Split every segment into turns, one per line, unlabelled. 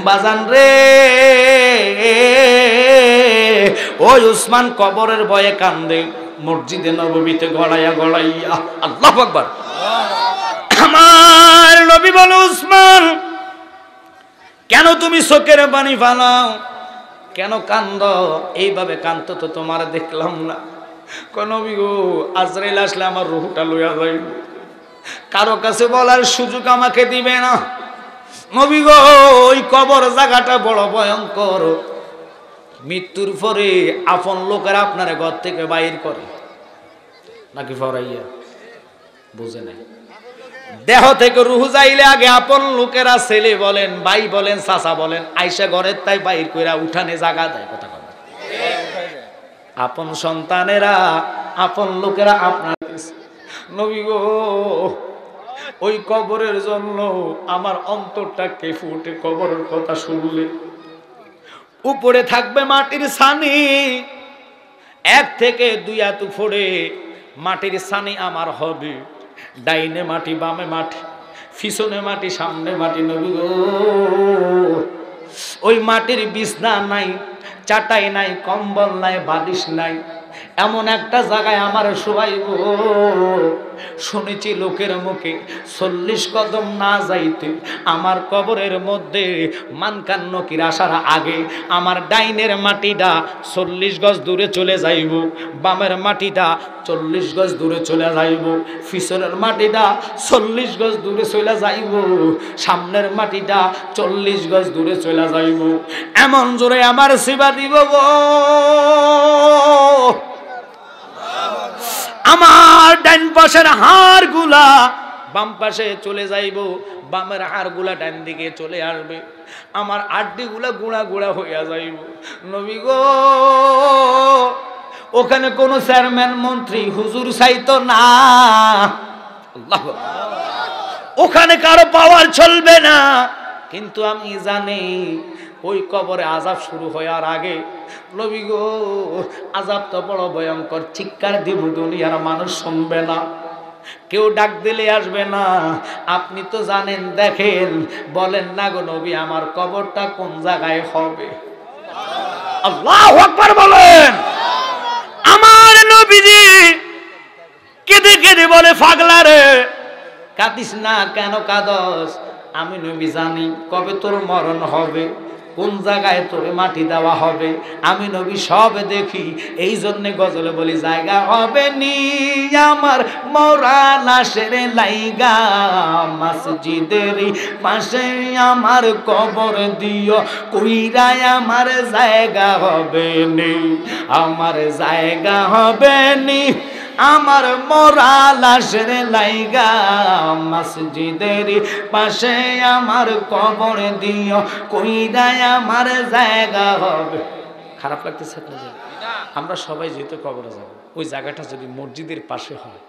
বাজান রে, ওই উসমান কবরের ভয়ে কান্দে মসজিদে নববীতে গড়াইয়া গড়াইয়া। আল্লাহু আকবার। আমার নবী বলে, উসমান কেন তুমি চোখের পানি ফালাও, কেন কান্দ? এইভাবে কান্দতে তো তোমার দেখলাম না। নবী গো, আজরাইল আসলে আমার রূহটা লইয়া যাইব, কারো কাছে বলার সুযোগ আমাকে দিবে না। নবী গো, ওই কবর জায়গাটা বড় ভয়ঙ্কর। মৃত্যুর পরে আপন লোকেরা আপনার ঘর থেকে বাইর করে নাকি ফরাইয়া? বুঝে নাই। দেহ থেকে রুহ যাইলে আগে আপন লোকেরা, ছেলে বলেন, ভাই বলেন, চাচা বলেন, আইসা ঘরের তাই বাইর কইরা উঠানে জায়গা দেয়। কথা কথা, আপন সন্তানেরা, আপন লোকেরা আপনার। নবী গো, ওই কবরের জন্য আমার অন্তরটা কেঁপে উঠে কবরের কথা শুনলে। উপরে থাকবে মাটির ছানি, 1 থেকে 2 হাত উপরে মাটির ছানি আমার হবে। ডাইনে মাটি, বামে মাটি, পিছনে মাটি, সামনে মাটি। নবী গো, ওই মাটির বিছনা নাই, চাটাই নাই, কম্বল নাই, বালিশ নাই, এমন একটা জায়গায় আমার শোয়াইব। শুনেছি লোকের মুখে 40 কদম না যাইতে আমার কবরের মধ্যে মানকান্নকির আসার আগে আমার ডাইনের মাটিটা 40 গজ দূরে চলে যাইব, বামের মাটিটা 40 গজ দূরে চলে যাইব, পিছনের মাটিটা 40 গজ দূরে চলে যাইব, সামনের মাটিটা 40 গজ দূরে চলে যাইব। এমন জোরে আমার সেবা দিব গো, আমার ডান পাশের হাড় গুলা বাম পাশে চলে যাইব, বামের হাড় গুলা ডান দিকে চলে আসবে, আমার আড্ডি গুলা গুঁড়া গুঁড়া হইয়া যাইব। নবী গো, ওখানে কোন চেয়ারম্যান, মন্ত্রী, হুজুর চাইতো না। আল্লাহ, ওখানে কারো পাওয়ার চলবে না। কিন্তু আমি জানি ওই কবরে আযাব শুরু হওয়ার আগে, নবী গো, আযাব তো বড় ভয়ঙ্কর। চিৎকার দিব, দুনিয়ার মানুষ শুনবে না, কেউ ডাক দিলে আসবে না। আপনি তো জানেন, দেখেন, বলেন না গো নবী, আমার কবরটা কোন জায়গায় হবে? আল্লাহু আকবার বলেন। আমার নবীজি কেঁদে কেঁদে বলে, পাগলা রে, কাঁদিস না, কেন কাঁদস? আমি নবী জানি কবে তোর মরণ হবে, কোন জায়গায় তোরে মাটি দেওয়া হবে, আমি নবী সব দেখি। এই জন্যে গজলে বলি, জায়গা হবে নি আমার মরা লাশের লাইগা, মসজিদের পাশে আমার কবর দিও, কইরায় আমার জায়গা হবে নি, আমার জায়গা হবে নি, আমার মরা লাশের লাইগা, মসজিদের পাশে আমার কবর দিও, কইরায় আমার জায়গা হবে। খারাপ লাগতেছে আপনাদের? আমরা সবাই যেহেতু কবরে যাব, ওই জায়গাটা যদি মসজিদের পাশে হয়,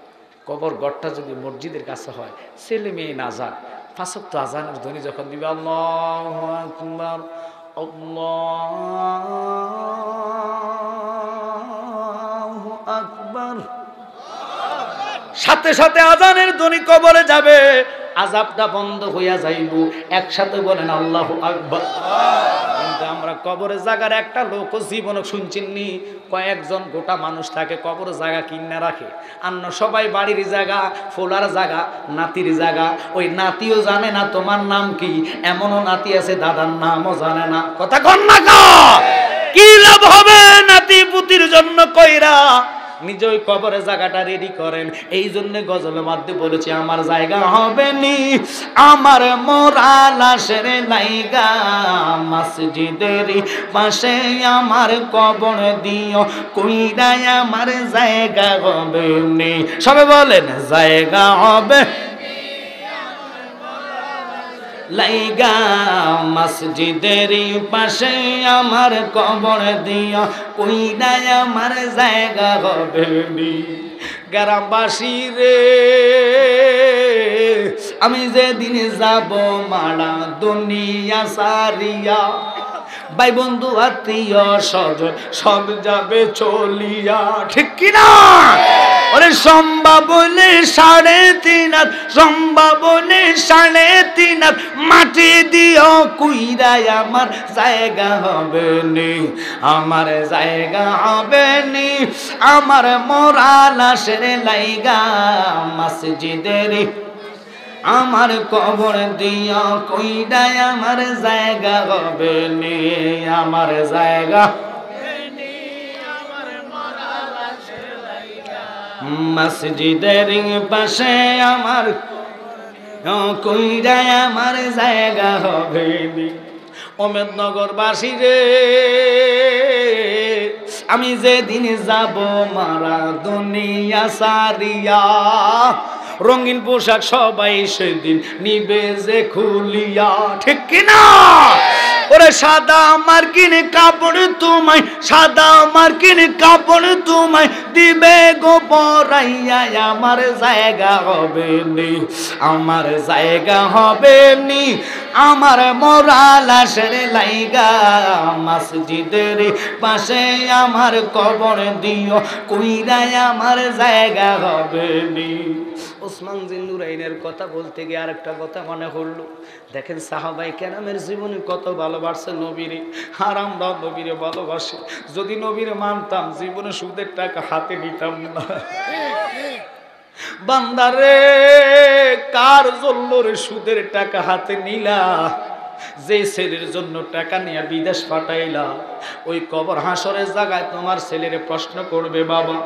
কবর ঘরটা যদি মসজিদের কাছে হয়, ছেলে মেয়ে না যাক, 5 ওয়াক্ত আযানের ধ্বনি যখন দিবে, আল্লাহু আকবার, আল্লাহু আকবার, সাথে সাথে আযানের ধ্বনি কবরে যাবে, আযাবটা বন্ধ হইয়া যাইব। একসাথে বলেন আল্লাহু আকবার। কিন্তু আমরা কবরের জায়গার একটা লোক জীবনে শুনছেননি, কয়েকজন গোটা মানুষ থাকে কবরের জায়গা কিনে রাখে। অন্য সবাই বাড়ির জায়গা, ফোলার জায়গা, নাতির জায়গা, ওই নাতিও জানে না তোমার নাম কি। এমনও নাতি আছে দাদার নামও জানে না। কথা কন না কা? কি লাভ হবে নাতি পুতির জন্য কইরা? নিজে ওই কবরের জায়গাটা রেডি করেন। এই জন্য গজলের মধ্যে বলেছি, আমার জায়গা হবে নি, আমার মরা লাশের লাইগা, মসজিদের পাশে আমার কবর দিও, কইরায় আমার জায়গা হবে নি। সবে বলেন, জায়গা হবে লাইগা, মসজিদের পাশে আমার কবর দিও, কইরায় আমার জায়গা হবে নি। গ্রামবাসী রে, আমি যেদিন যাব মারা দুনিয়া সারিয়া, ভাই বন্ধু আত্মীয় স্বজন সব যাবে চলিয়া, ঠিক কিনা? ওরে সম্ভব হলে 3.5 হাত, সম্ভব হলে 3.5 হাত মাটি দিও কুইরাই আমার জায়গা হবে নি, আমার জায়গা হবে নি, আমার মরা লাশের লাইগা মসজিদের আমার কবর দিয়া কইরাই আমার জায়গা হবে নি, আমার জায়গা মসজিদের পাশে আমার কইরাই আমার জায়গা হবে নি। অমেদনগরবাসী রে, আমি যেদিন যাব মারা দুনিয়া সারিয়া, রঙিন পোশাক সবাই সেদিন নিবে যে খুলিয়া, ঠিক কিনা? ওরে সাদা মার্কিন কাপড় তোমায়, সাদা মার্কিন কাপড় তোমায় দিবে গো পরাইয়া, আমার জায়গা হবে নি, আমার জায়গা হবে নি, আমার মরা লাশের লাইগা মসজিদের পাশে আমার কবর দিও কইরাই আমার জায়গা হবে নি। ওসমান জিন্নুরাইনের কথা বলতে গিয়ে আরেকটা কথা মনে হলো, দেখেন সাহাবায়ে কেরামের জীবনে কত ভালোবাসে নবীরে, আর আমরা নবীরে ভালোবাসি। যদি নবীরে মানতাম জীবনে সুদের টাকা হাতে নিতাম না। বান্দারে কার জন্য রে সুদের টাকা হাতে নিলা? যে ছেলের জন্য টাকা নিয়ে বিদেশ পাঠাইলা, ওই কবর হাসরের জায়গায় তোমার ছেলেরে প্রশ্ন করবে, বাবা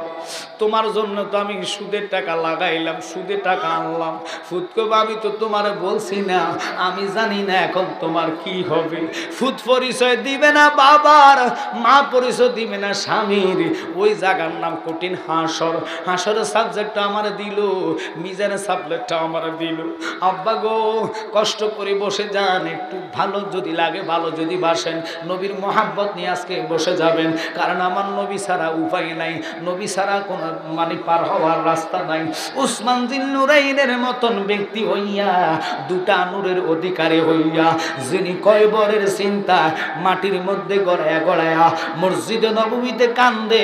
তোমার জন্য তো আমি সুদের টাকা লাগাইলাম, সুদের টাকা আনলাম, ফুত করবো আমি তো তোমার বলছি না, আমি জানি না এখন তোমার কি হবে। ফুত পরিচয় দিবে না বাবার, মা পরিচয় দিবে না স্বামীর, ওই জায়গার নাম কঠিন হাসর। হাসরের সাবজেক্টটা আমার দিল, মিজানের সাবজেক্টটা আমার দিল। আব্বা গো কষ্ট করে বসে যান, একটু ভালো যদি লাগে, ভালো যদি বাসেন, নবীর মহাব্বত নিয়ে আজকে বসে যাবেন, কারণ আমার নবী ছাড়া উপায় নাই, নবী ছাড়া কোনো মানে পার হওয়ার রাস্তা নাই। উসমান জিন্নুরাইনের মতন ব্যক্তি হইয়া, দুটা নূরের অধিকারী হইয়া, যিনি কয়বরের চিন্তা মাটির মধ্যে গড়ায়া গড়ায়া মসজিদে নববীতে কান্দে।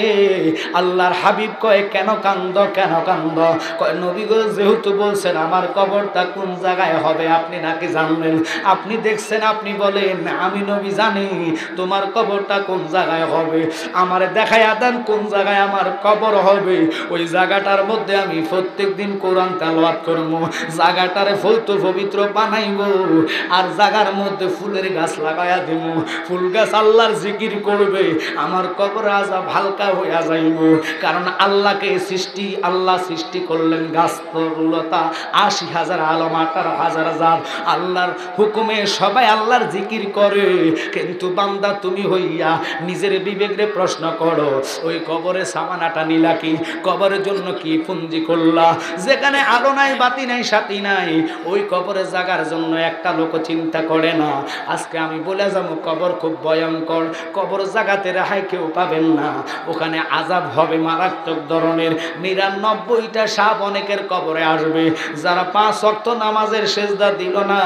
আল্লাহর হাবিব কয় কেন কান্দ, কেন কান্দ? কয় নবী গো যেহেতু বলছেন আমার কবরটা কোন জায়গায় হবে আপনি নাকি জানবেন, আপনি দেখছেন, আপনি বলেন, আমি নবী জানি তোমার কবরটা কোন জায়গায় হবে, আমার দেখায়া দেন কোন জায়গায় আমার কবর হবে, ওই জায়গাটার মধ্যে আমি প্রত্যেকদিন কোরআন তেলাওয়াত করব, জায়গাটারে পবিত্র বানাইব, আর জায়গার মধ্যে ফুলের গাছ লাগায়া দেব, ফুল গাছ আল্লাহর জিকির করবে, আমার কবর আযাব হালকা হইয়া যাইব। কারণ আল্লাহকে সৃষ্টি, আল্লাহ সৃষ্টি করলেন গাছতরুলতা ৮০,০০০ আলম ১৮,০০০ জাত, আল্লাহর হুকুমে সবাই আল্লাহর জিকির করে। কিন্তু বান্দা তুমি হইয়া নিজের বিবেকরে প্রশ্ন করো, ওই কবরে সামানাটা নিলা কি? কবরের জন্য কি পুঞ্জি করলা? যেখানে আলো নাই, বাতি নাই, সাথী নাই, ওই কবরের জায়গার জন্য একটা লোক চিন্তা করে না। আজকে আমি বলে যাবো কবর খুব ভয়ঙ্কর, কবর জায়গাতে রেহাই কেউ পাবেন না, ওখানে আযাব হবে মারাত্মক ধরনের। ৯৯টা সাপ অনেকের কবরে আসবে, যারা ৫ ওয়াক্ত নামাজের সেজদা দিল না,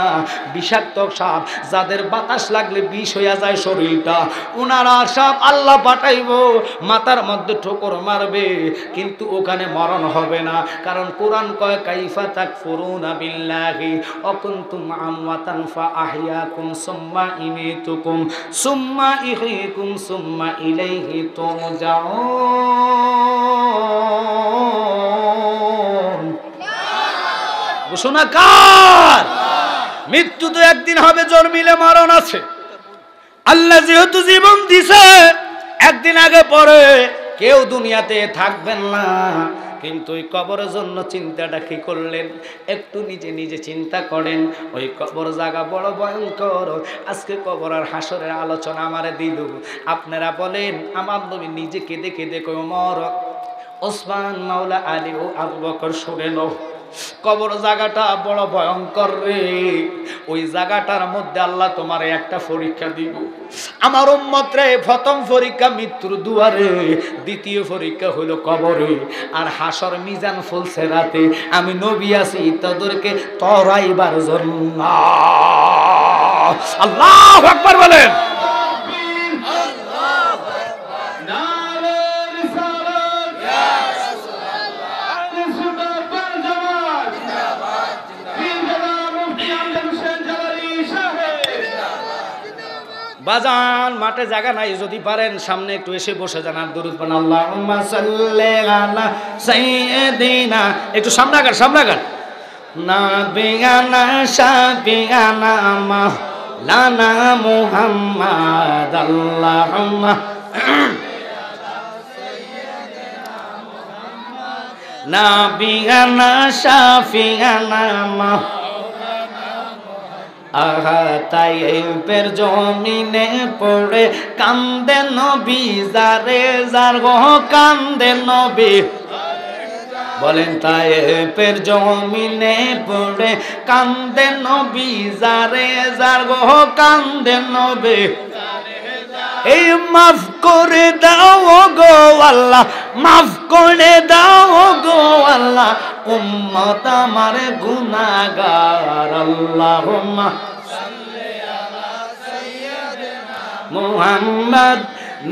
বিষাক্ত সাপ, যাদের বাতাস লাগলে বিষ হইয়া যায় শরীরটা, ওনারা সাপ আল্লাহ পাঠাইব, মাথার মধ্যে ঠোকর মারবে, কিন্তু ওখানে মরণ হবে না। কারণ কোরআন কয় কাইফা তাকফুরুনা বিল্লাহি ওয়া কুনতুম আমওয়াতান ফাআহইয়াকুম সুম্মা ইমিতুকুম সুম্মা ইহয়িকুম সুম্মা ইলাইহি তুরজাউন। ঘোষণা কার? মৃত্যু তো একদিন হবে, জন্মিলে মরণ আছে। আল্লাহ যেহেতু জীবন দিছে, একদিন আগে পরে কেউ দুনিয়াতে থাকবেন না, কিন্তু ওই কবরের জন্য চিন্তাটা কি করলেন? একটু নিজে নিজে চিন্তা করেন, ওই কবর জায়গা বড় ভয়ঙ্কর। আজকে কবর আর হাসরের আলোচনা আমারে দিল, আপনারা বলেন আমার নবী নিজে কেঁদে কেঁদে কই ওমর, ওসমান, মাওলা আলী ও আবু বকর শুনে নাও, কবর জায়গাটা বড় ভয়ঙ্কর রে। ওই জায়গাটার মধ্যে আল্লাহ তোমার একটা পরীক্ষা দিব। আমার উম্মত রে, প্রথম পরীক্ষা মৃত্যুর দুয়ারে, দ্বিতীয় পরীক্ষা হলো কবরে, আর হাসর মিজান ফুলছে রাতে। আমি নবী আছি তাদেরকে তরাইবার জন্য। আল্লাহু আকবার বলেন। বাজান মাঠে জায়গা নাই, যদি পারেন সামনে একটু এসে বসে যান আর দরুদ পড়েন। আল্লাহুম্মা সাল্লি আলা সাইয়্যিদিনা, একটু সামনে আগান, সামনে আগান। নাবিয়ানা শাফিয়ানা মাওলানা মুহাম্মদ, আল্লাহুম্মা নাবিয়ানা শাফিয়ানা মাওলানা। তাই পের জমিনে পড়ে কান্দে নবী, যারে যার গো কান্দে নবী। বলেন তাই পের জমিনে পড়ে কান্দে নবী, যারে যার গো কান্দে নবী। এই মাফ করে দাও গো আল্লাহ, মাফ করে দাও গো আল্লাহ, উম্মত আমার গুনাহগার। আল্লাহুম্মা সাল্লি আলা সাইয়্যিদিনা মুহাম্মদ,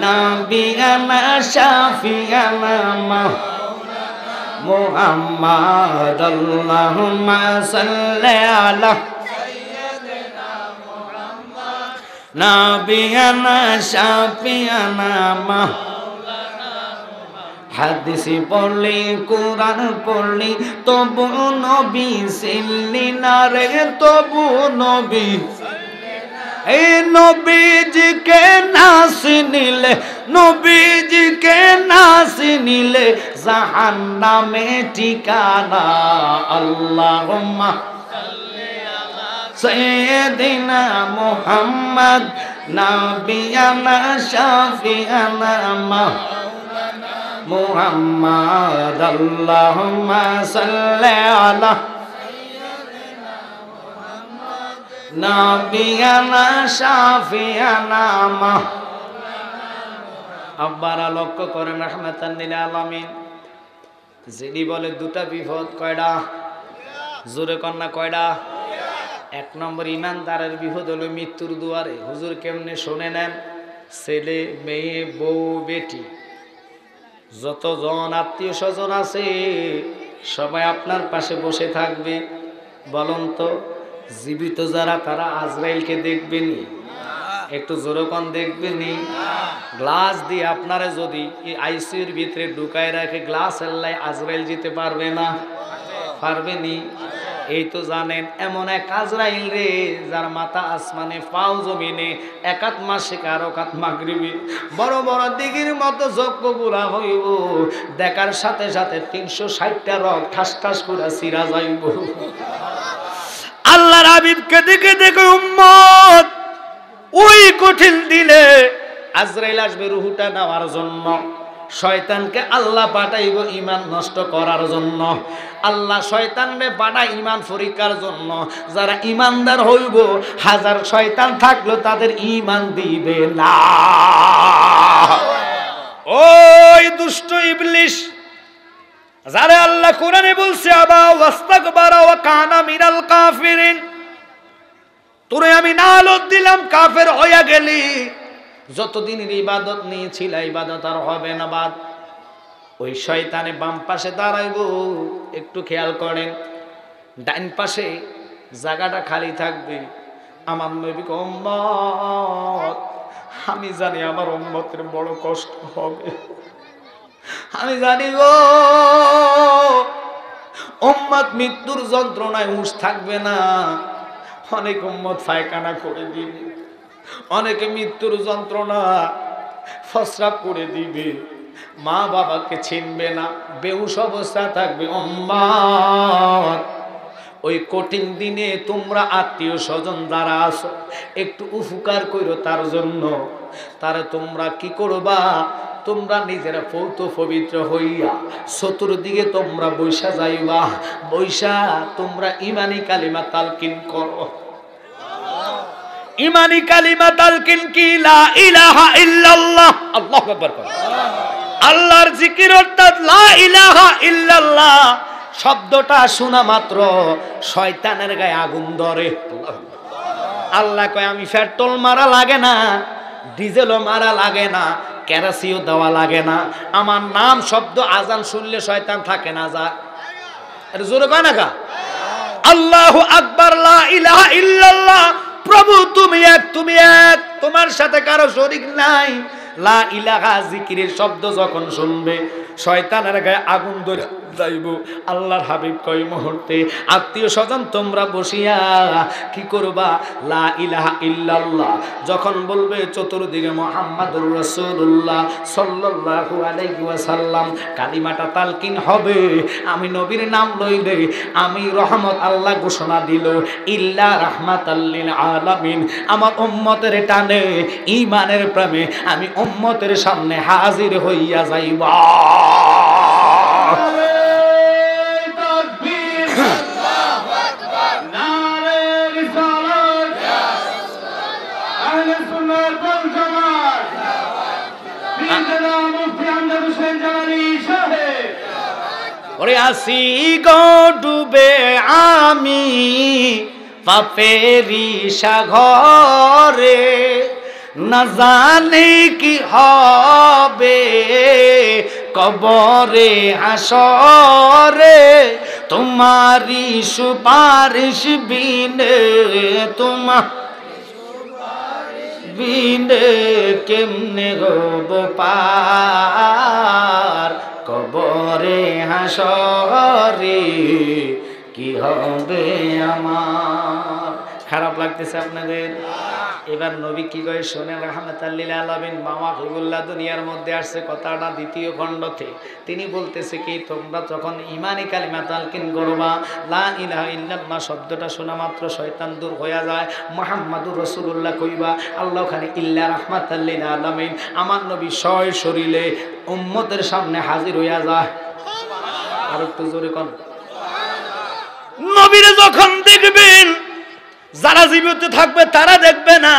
নাবিয়ানা শাফিয়ানা মাওলানা মুহাম্মদ, আল্লাহুম্মা সাল্লি আলা নাবিয়ানা শাফিয়ানা মাওলানা। হাদিস পড়লি কুরআন পড়লি তবু নবী চিনলি না রে, তবু নবী। এই নবীজিকে না চিনিলে, নবীজিকে না চিনিলে জাহান্নামে ঠিকানা। আল্লাহুম্মা সাইয়্যিদিনা মুহাম্মদ, নাবিয়ানা শাফিয়ানা মাওলানা মুহাম্মদ, আল্লাহুম্মা সাল্লি আলা সাইয়্যিদিনা মুহাম্মদ, নাবিয়ানা শাফিয়ানা মাওলানা। আব্বারা লক্ষ্য করেন রাহমাতান লিল আলামিন। যিনি বলে দুটা বিপদ, কয়টা? জোরে কন্যা কয়টা? এক নম্বর ইমানদারের বিপদ হলো মৃত্যুর দুয়ারে। হুজুর কেমনে শুনে নেন, ছেলে মেয়ে বউ বেটি যতজন আত্মীয় স্বজন আছে সবাই আপনার পাশে বসে থাকবে। বলুন তো জীবিত যারা তারা আজরাইলকে দেখবেনি? একটু জোরকন দেখবেনি? গ্লাস দিয়ে আপনারা যদি আইসিইউর ভিতরে ঢুকায় রাখে, গ্লাস এল্লাই আজরাইল যেতে পারবে না? পারবেনি? এই তো জানেন এমন এক আজরাইল রে, যার মাথা আসমানে পাও জমিনে, একাত মাসে কারকাত মাগরিবি, বড় বড় দিঘির মতো যজ্ঞ গুলা হইব, দেখার সাথে সাথে 360টা রক ঠাস ঠাস করে চিরা যাইব। আল্লাহর হাবিবকে দেখে দেখে উম্মত ওই কঠিন দিনে আজরাইল আসবে রুহুটা নেওয়ার জন্য। শয়তানকে আল্লাহ পাঠাইব ঈমান নষ্ট করার জন্য। আল্লাহ শয়তানকে পাঠায় ঈমান পরীক্ষার জন্য। যারা ঈমানদার হইব, হাজার শয়তান থাকলেও তাদের ঈমান দিবে না। ওই দুষ্ট ইবলিস যারা আল্লাহ কোরআনে বলছে আবা ওয়াস্তাকবারা ওয়া কানা মিনাল কাফিরিন, তোরে আমি নালত দিলাম, কাফের হইয়া গেলি। যতদিনের ইবাদত নিয়েছিল ইবাদত আর হবে না বাদ। ওই শয়তানে বাম পাশে দাঁড়াইবো, একটু খেয়াল করেন, ডাইন পাশে জায়গাটা খালি থাকবে। আমার নবী উম্মত, আমি জানি আমার উম্মতের বড় কষ্ট হবে, আমি জানি গো উম্মত মৃত্যুর যন্ত্রণায় হুঁশ থাকবে না। অনেক উম্মত পায়খানা করে দিবে, অনেকে মৃত্যুর যন্ত্রণা ফসরাপ করে দিবে, মা বাবাকে চিনবে না, বেহুশ অবস্থা থাকবে। উম্মত ওই কঠিন দিনে তোমরা আত্মীয় স্বজন যারা আছো একটু উপকার করো তার জন্য। তারা তোমরা কি করবা, তোমরা নিজেরা পৌত পবিত্র হইয়া চতুর্দিকে তোমরা বৈশা যাইবা, বৈশা তোমরা ইমানি কালিমা তালকিন করো। ইমানি কালিমা তালকিন কি? লা ইলাহা ইল্লাল্লাহ। আল্লাহু আকবার। আল্লাহর জিকির অর্থাৎ লা ইলাহা ইল্লাল্লাহ শব্দটা শোনা মাত্র শয়তানের গায়ে আগুন ধরে। আল্লাহ কয় আমি পেট্রোল মারা লাগে না, ডিজেলও মারা লাগে না, কেরাসিও দেওয়া লাগে না, আমার নাম শব্দ আজান শুনলে শয়তান থাকে না। যা আরে জোরে কয় না কা? আল্লাহু আকবার, লা ইলাহা ইল্লাল্লাহ, প্রভু তুমি এক, তুমি এক। তোমার সাথে কারো শরীক নাই। লা ইলাহা জিকিরের শব্দ যখন শুনবে শয়তানের গায়ে আগুন ধরে যাইব। আল্লাহর হাবিব কয় মুহূর্তে আত্মীয় স্বজন তোমরা বসিয়া কি করবা? লা ইলাহা ইল্লাল্লাহ যখন বলবে চতুর্দিকে মুহাম্মাদুর রাসূলুল্লাহ সাল্লাল্লাহু আলাইহি ওয়াসাল্লাম কালিমাটা তালকিন হবে। আমি নবীর নাম লইলে আমি রহমত আল্লাহ ঘোষণা দিল ইল্লা রাহমাতাল লিল আলামিন। আমার উম্মতের টানে ঈমানের প্রেমে আমি উম্মতের সামনে হাজির হইয়া যাইবা। ওরে আসি গো ডুবে আমি পাপেরি সাগরে, না জানি কি হবে কবরে হাসরে, তোমারি সুপারিশ বিনে তোমার বিনে কেমনে হব পার কবরে হাসরে কি হবে আমার। খারাপ লাগতেছে আপনাদের? এবার নবী কি কয় শোনেন, রাহমাতাল লিল আলামিন মামা হাবিবুল্লাহ দুনিয়ার মধ্যে আসছে কথাটা দ্বিতীয় খণ্ডতে। তিনি বলতেছে কি তোমরা যখন ঈমানি কালিমা তালকিন করবা, লা ইলাহা ইল্লাল্লাহ শব্দটা শোনা মাত্র শয়তান দূর হয়ে যায়। মুহাম্মাদুর রাসূলুল্লাহ কইবা, আল্লাহ খালি ইল্লা রাহমাতাল লিল আলামিন আমার নবী সয় শরীরে উম্মতের সামনে হাজির হইয়া যায়। আর একটু জোরে কোন নবীরে যখন দেখবেন যারা জীবিত থাকবে তারা দেখবে না,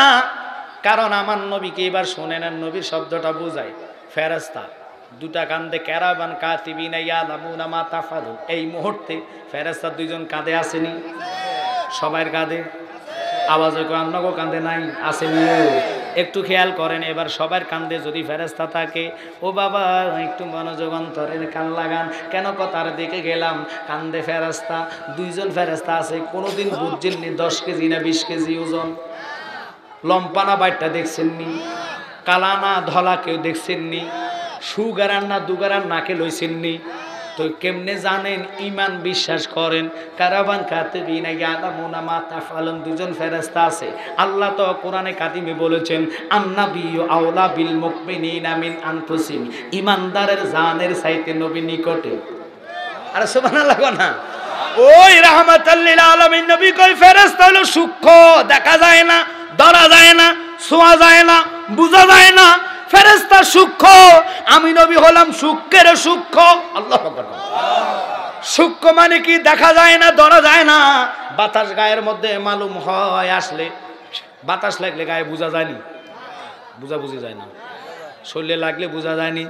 কারণ আমার নবীকে এবার শোনেন নবীর শব্দটা বুঝায় ফেরেশতা দুটা কাঁধে ক্যারাবান কাতিবিনা ইয়ালামুনা মা তাফালুন। এই মুহূর্তে ফেরেশতা দুইজন কাঁধে আসেনি? সবার কাঁধে আওয়াজে কয় আপনাকে কাঁধে নাই আসেনি? একটু খেয়াল করেন, এবার সবার কাঁধে যদি ফেরেশতা থাকে, ও বাবা একটু মনোযোগ অন্তরের কান লাগান। কেন কথার দিকে গেলাম? কাঁধে ফেরেশতা দুইজন ফেরেশতা আছে। কোনোদিন বুঝছেননি 10 কেজি না 20 কেজি ওজন? লম্পানা বাইটটা দেখছেননি? কালানা ধলা কেউ দেখছেননি? সুগারান না দুগারান নাকে লইছেননি? তো কেমনে জানেন? ঈমান বিশ্বাস করেন। কারাবান কাতিবিনা ইয়ালামুনা মা তাফআলুন দুজন ফেরেশতা আছে। আল্লাহ তো কোরআনে কারিমে বলেছেন আন্নাবিয়্যু আওলা বিল মুমিনিনা মিন আনফুসিহিম, ঈমানদারের জানের চাইতে নবী নিকটে। আরে সুবহানাল্লাহ না? ওই রাহমাতাল লিল আলামিন নবী কই ফেরেশতা হলো সূক্ষ্ম, দেখা যায় না, ধরা যায় না, ছোঁয়া যায় না, বোঝা যায় না। ফেরেশতা সূক্ষ্ম, আমি নবী হলাম সূক্ষ্মের সূক্ষ্ম। আল্লাহু আকবার। সূক্ষ্ম মানে কি? দেখা যায় না, ধরা যায় না। বাতাস গায়ের মধ্যে মালুম হয় আসলে, বাতাস লাগলে গায়ে বোঝা যায়নি, বুঝি যায় না। শরীরে লাগলে বোঝা যায়নি,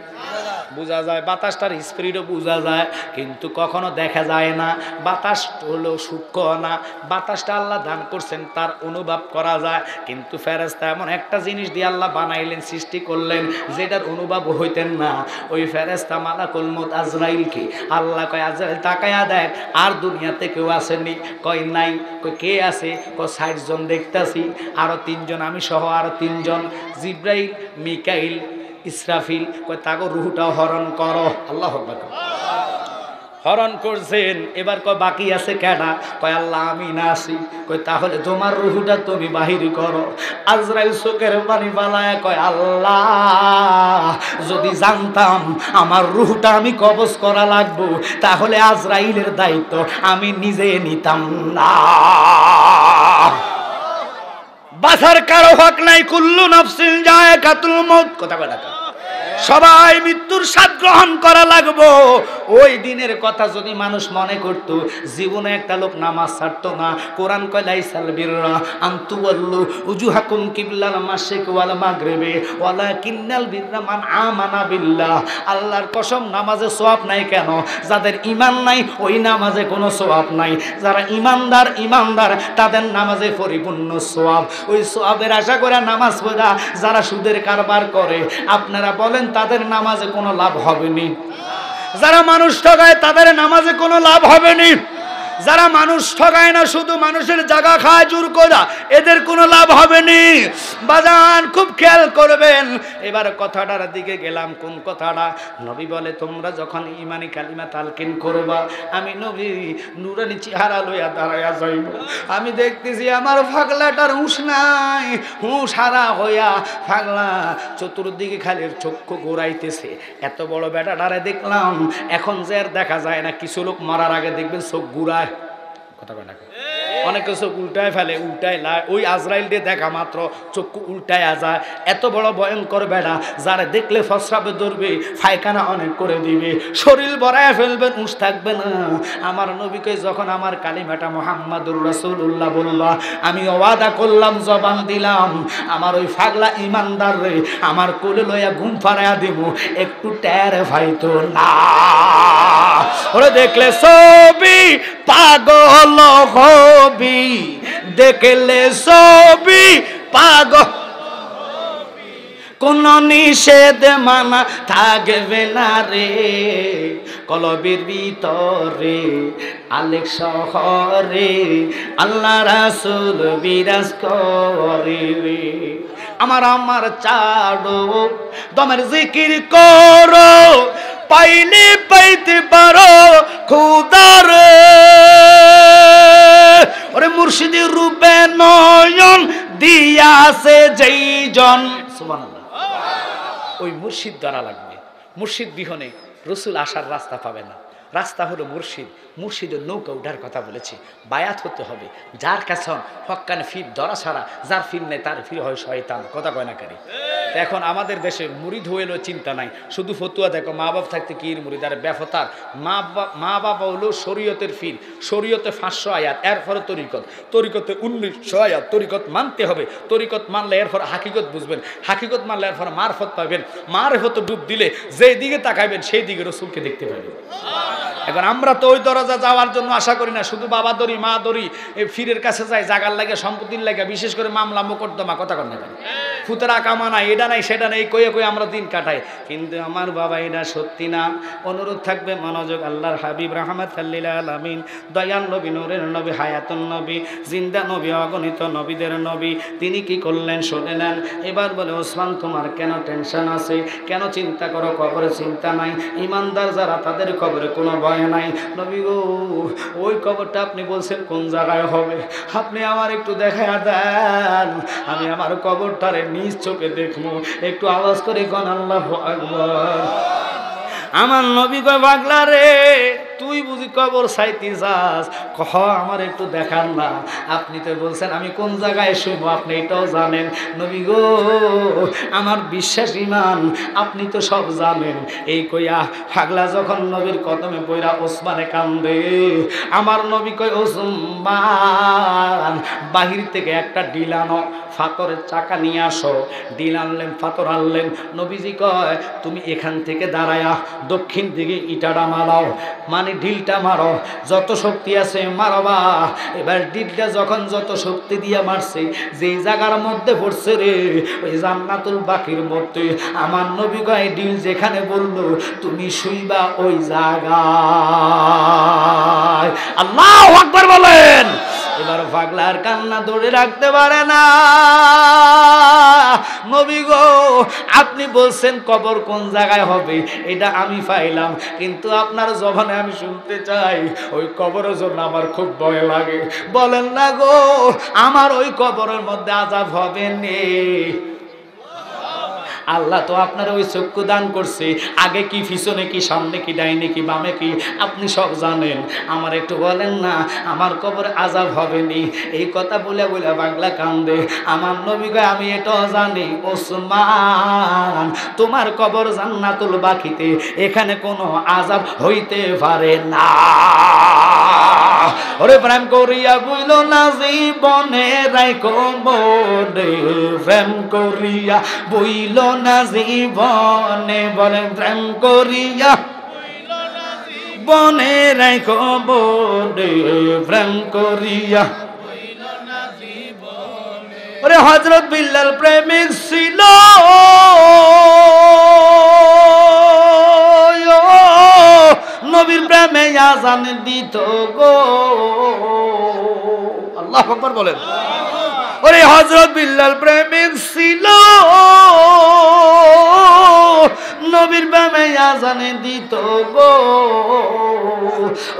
বোঝা যায়। বাতাসটার স্পিডও বোঝা যায়, কিন্তু কখনো দেখা যায় না। বাতাস হলো সূক্ষ্ম না, বাতাসটা আল্লাহ দান করছেন তার অনুভব করা যায়। কিন্তু ফেরেশতা এমন একটা জিনিস দিয়ে আল্লাহ বানাইলেন, সৃষ্টি করলেন, যেটার অনুভব হইতেন না। ওই ফেরেশতা মালাকুল মউত আজরাইলকে আল্লাহ কয় আজরাইল তাকায়া দেখ, আর দুনিয়াতে কেউ আসেনি? কয় নাই। কয় কে আছে? কয় 60 জন দেখতাছি, আরো 3 জন আমি সহ আরো 3 জন, জিব্রাইল, মিকাইল, ইসরাফিল। কয় তাগো রূহটাও হরণ করো। আল্লাহু আকবার। হরণ করছেন। এবার কয় বাকি আছে কেডা? কয় আল্লাহ আমি না আছি। কয় তাহলে তোমার রূহটা তুমি বাহির করো। আজরাইল চোখের পানি বালায় কয় আল্লাহ যদি জানতাম আমার রূহটা আমি কবজ করা লাগবো, তাহলে আজরাইলের দায়িত্ব আমি নিজে নিতাম না। বাঁচার কারো হক নাই। কুল্লু নাফসিন যায়কাতুল মউত। কথা কয় না? সবাই মৃত্যুর স্বাদ গ্রহণ করা লাগবো। ওই দিনের কথা যদি মানুষ মনে করত, জীবনে একটা লোক নামাজ ছাড়তো না। কোরআন কয় লাইসাল বিররা আন তুওয়াল্লু উজুহাকুম কিবলাল মাশরিক ওয়াল মাগরিবি ওয়ালাকিন্নাল বিররা মান আমানা বিল্লাহ। আল্লাহর কসম নামাজে সওয়াব নাই কেন? যাদের ঈমান নাই ওই নামাজে কোনো সওয়াব নাই। যারা ঈমানদার তাদের নামাজে পরিপূর্ণ সওয়াব। ওই সওয়াবের আশা করে নামাজ পড়া যারা সুদের কারবার করে, আপনারা বলেন তাদের নামাজে কোনো লাভ হবে নি? যারা মানুষ ঠকায় তাদের নামাজে কোনো লাভ হবে নি? যারা মানুষ ঠকায় না, শুধু মানুষের জায়গা খায় জোর করা, এদের কোনো লাভ হবে না। বাজান খুব খেয়াল করবেন। এবার কথাটার দিকে গেলাম, কোন কথাটা? নবী বলে তোমরা যখন ইমানি কালিমা তালকিন করবা, আমি নবী নুরানি চেহারা লইয়া দাঁড়াইয়া যাইব। আমি দেখতেছি আমার পাগলাটার হুঁশ নাই, হুঁশ হারা হইয়া পাগলা চতুর্দিকে খালি চক্ষু ঘুরাইতেছে। এত বড় বেটাটারে দেখলাম, এখন যে আর দেখা যায় না। কিছু লোক মরার আগে দেখবেন চোখ ঘুরায়, কথা কয় না, অনেকে চোখ উল্টায় ফেলে, উল্টায় লাই, ওই আজরাইল দিয়ে দেখা মাত্র চক্ষু উল্টায় যায়। এত বড় ভয়ঙ্কর বেড়া, যারা দেখলে ফসরাবে ধরবে, ফায়খানা অনেক করে দিবে, শরীর ভরায় ফেলবেন, হুঁশ থাকবে না। আমার নবীকে যখন আমার কালিমাটা মুহাম্মাদুর রাসূলুল্লাহ বলবা, আমি ওয়াদা করলাম, জবান দিলাম, আমার ওই পাগলা ইমানদার রে আমার কোলে লইয়া ঘুম পাড়াইয়া দিব, একটু টের ভাইতো না। ওরে দেখলে ছবি পাগল হবি, দেখলে ছবি পাগল, কোন নিষেধ মানা থাকবে না রে, কলবের ভিতরে আলেক শহরে আল্লাহ রাসূল বিরাজ করে রে। আমার চাড়ো দমের জিকির করো, পাইলে পাইতে পারো খুদার। ওরে মুর্শিদের রূপে নয়ন দিয়াছে যেই জন, সুবহানাল্লাহ, ওই মুর্শিদ দ্বারা লাগবে। মুর্শিদ বিহনে রসুল আসার রাস্তা পাবে না। রাস্তা হলো মুর্শিদ। মুর্শিদের নৌকা উঠার কথা বলেছি, বায়াত হতে হবে। যার কাছে হক্কানে ফির ধরা ছাড়া, যার ফির নেই তার ফির হয় শয়তান, কথা কয় না কারি। এখন আমাদের দেশে মুরিদ হইলেও চিন্তা নাই, শুধু ফতুয়া দেখো, মা বাপ থাকতে কি মুরিদ, আর ব্যাফতার মা বাবা হলো শরীয়তের ফির, শরীয়তে 500 আয়াত, এরপরে তরিকত, তরিকতে 1900 আয়াত, তরিকত মানতে হবে। তরিকত মানলে এরপর হাকিকত বুঝবেন, হাকিকত মানলে এরপর মারফত পাবেন, মারফত ডুব দিলে যেই দিকে তাকাইবেন সেই দিকে রসুলকে দেখতে পাবেন। এখন আমরা তো ওই দরজা যাওয়ার জন্য আশা করি না, শুধু বাবা দরি মা দরি ফিরের কাছে যায়, জাগার লাগে, সম্পত্তির লাগে, বিশেষ করে মামলা মোকদ্দমা, কথা কর না কেন, ফুতেরা কামানা, এটা নাই সেটা নেই কয়ে কয়ে আমরা দিন কাটাই। কিন্তু আমার বাবা এটা সত্যি না। অনুরোধ থাকবে, মনোযোগ। আল্লাহর হাবিব রাহমাতুল লিল আলামিন, দয়াল নবী, নূরের নবী, হায়াতুন নবী, জিন্দা নবী, অগণিত নবীদের নবী, তিনি কি করলেন শুনে নেন। এবার বলে, ওসমান তোমার কেন টেনশন আছে, কেন চিন্তা করো, কবরে চিন্তা নাই, ইমানদার যারা তাদের কবরে কোনো ভয় নাই। নবী গো, ওই কবরটা আপনি বলছেন কোন জায়গায় হবে, আপনি আমার একটু দেখায়া দেন, আমি আমার কবরটারে নিজ চোখে দেখবো। একটু আওয়াজ করে কোন আল্লাহু আকবার। আমার নবী কয়, পাগলা রে, তুই বুঝি কবর চাইতে যাস? কহ আমার একটু দেখান না। আপনি তো বলছেন আমি কোন জায়গায় শুনবো, আপনি এটাও জানেন। নবী গো, আমার বিশ্বাস ইমান, আপনি তো সব জানেন। এই কইয়া পাগলা যখন নবীর কদমে পইরা ওসমানে কান্দে, আমার নবী কয়, ওসমান বাহির থেকে একটা ডিলানো ফাতরের চাকা নিয়ে আসো। ডিল আনলেন, ফাতর আনলেন। নবীজি কয়, তুমি এখান থেকে দাঁড়ায়া দক্ষিণ দিকে ইটাটা মারাও, মানে ঢিলটা মারো, যত শক্তি আছে মারবা। এবার ঢিলটা যখন যত শক্তি দিয়ে মারছে, যে জায়গার মধ্যে পড়ছে রে, ওই জান্নাতুল বাকির মধ্যে। আমার নবী কয়, ঢিল যেখানে বললো তুমি শুইবা ওই জায়গায়। আল্লাহু আকবার বলেন। এবার পাগলার কান্না ধরে রাখতে পারে না। নবী গো, আপনি বলছেন কবর কোন জায়গায় হবে, এটা আমি পাইলাম, কিন্তু আপনার জবানে আমি শুনতে চাই, ওই কবরের জন্য আমার খুব ভয় লাগে। বলেন না গো, আমার ওই কবরের মধ্যে আযাব হবে না? আল্লাহ তো আপনার ওই চক্ষু দান করছে, আগে কি পিছনে কি সামনে কি ডাইনে কি বামে কি আপনি সব জানেন। আমার একটু বলেন না, আমার কবরে আযাব হবে নি? এই কথা বলে বলে বাংলা কান্দে। আমার নবী কয়, আমি এটাও জানি ওসমান, তোমার কবর জান্নাতুল বাকিতে, এখানে কোনো আযাব হইতে পারে না। ওরে প্রেম করিয়া বুইল না জীবনে রাইখো মনে, প্রেম করিয়া বুইল না জীবনে, বলে প্রেম করিয়া বনে রাইখো মনে, প্রেম করিয়া। ওরে হযরত বিল্লাল প্রেমিক ছিল, নবীর প্রেমে আজান দিত গো। আল্লাহু আকবার বলেন। ওরে হযরত বিল্লাল প্রেমিক ছিল, নবীর প্রেমে আজান দিত গো।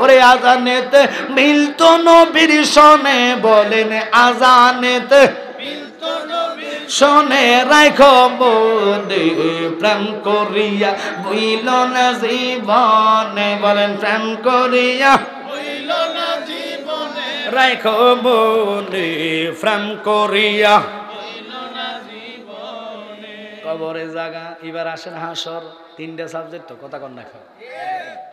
ওরে আজানেতে মিলতো নবীর সনে, বলেন আজানেতে শোনে রাখো বলে প্রেম করিয়া বইল না জীবনে, বলেন প্রেম করিয়া বইল না জীবনে, রাখো বলে প্রেম করিয়া বইল না জীবনে। কবরে জায়গা। এবার আসেন হাসর। তিনটা সাবজেক্ট তো কথা কন না।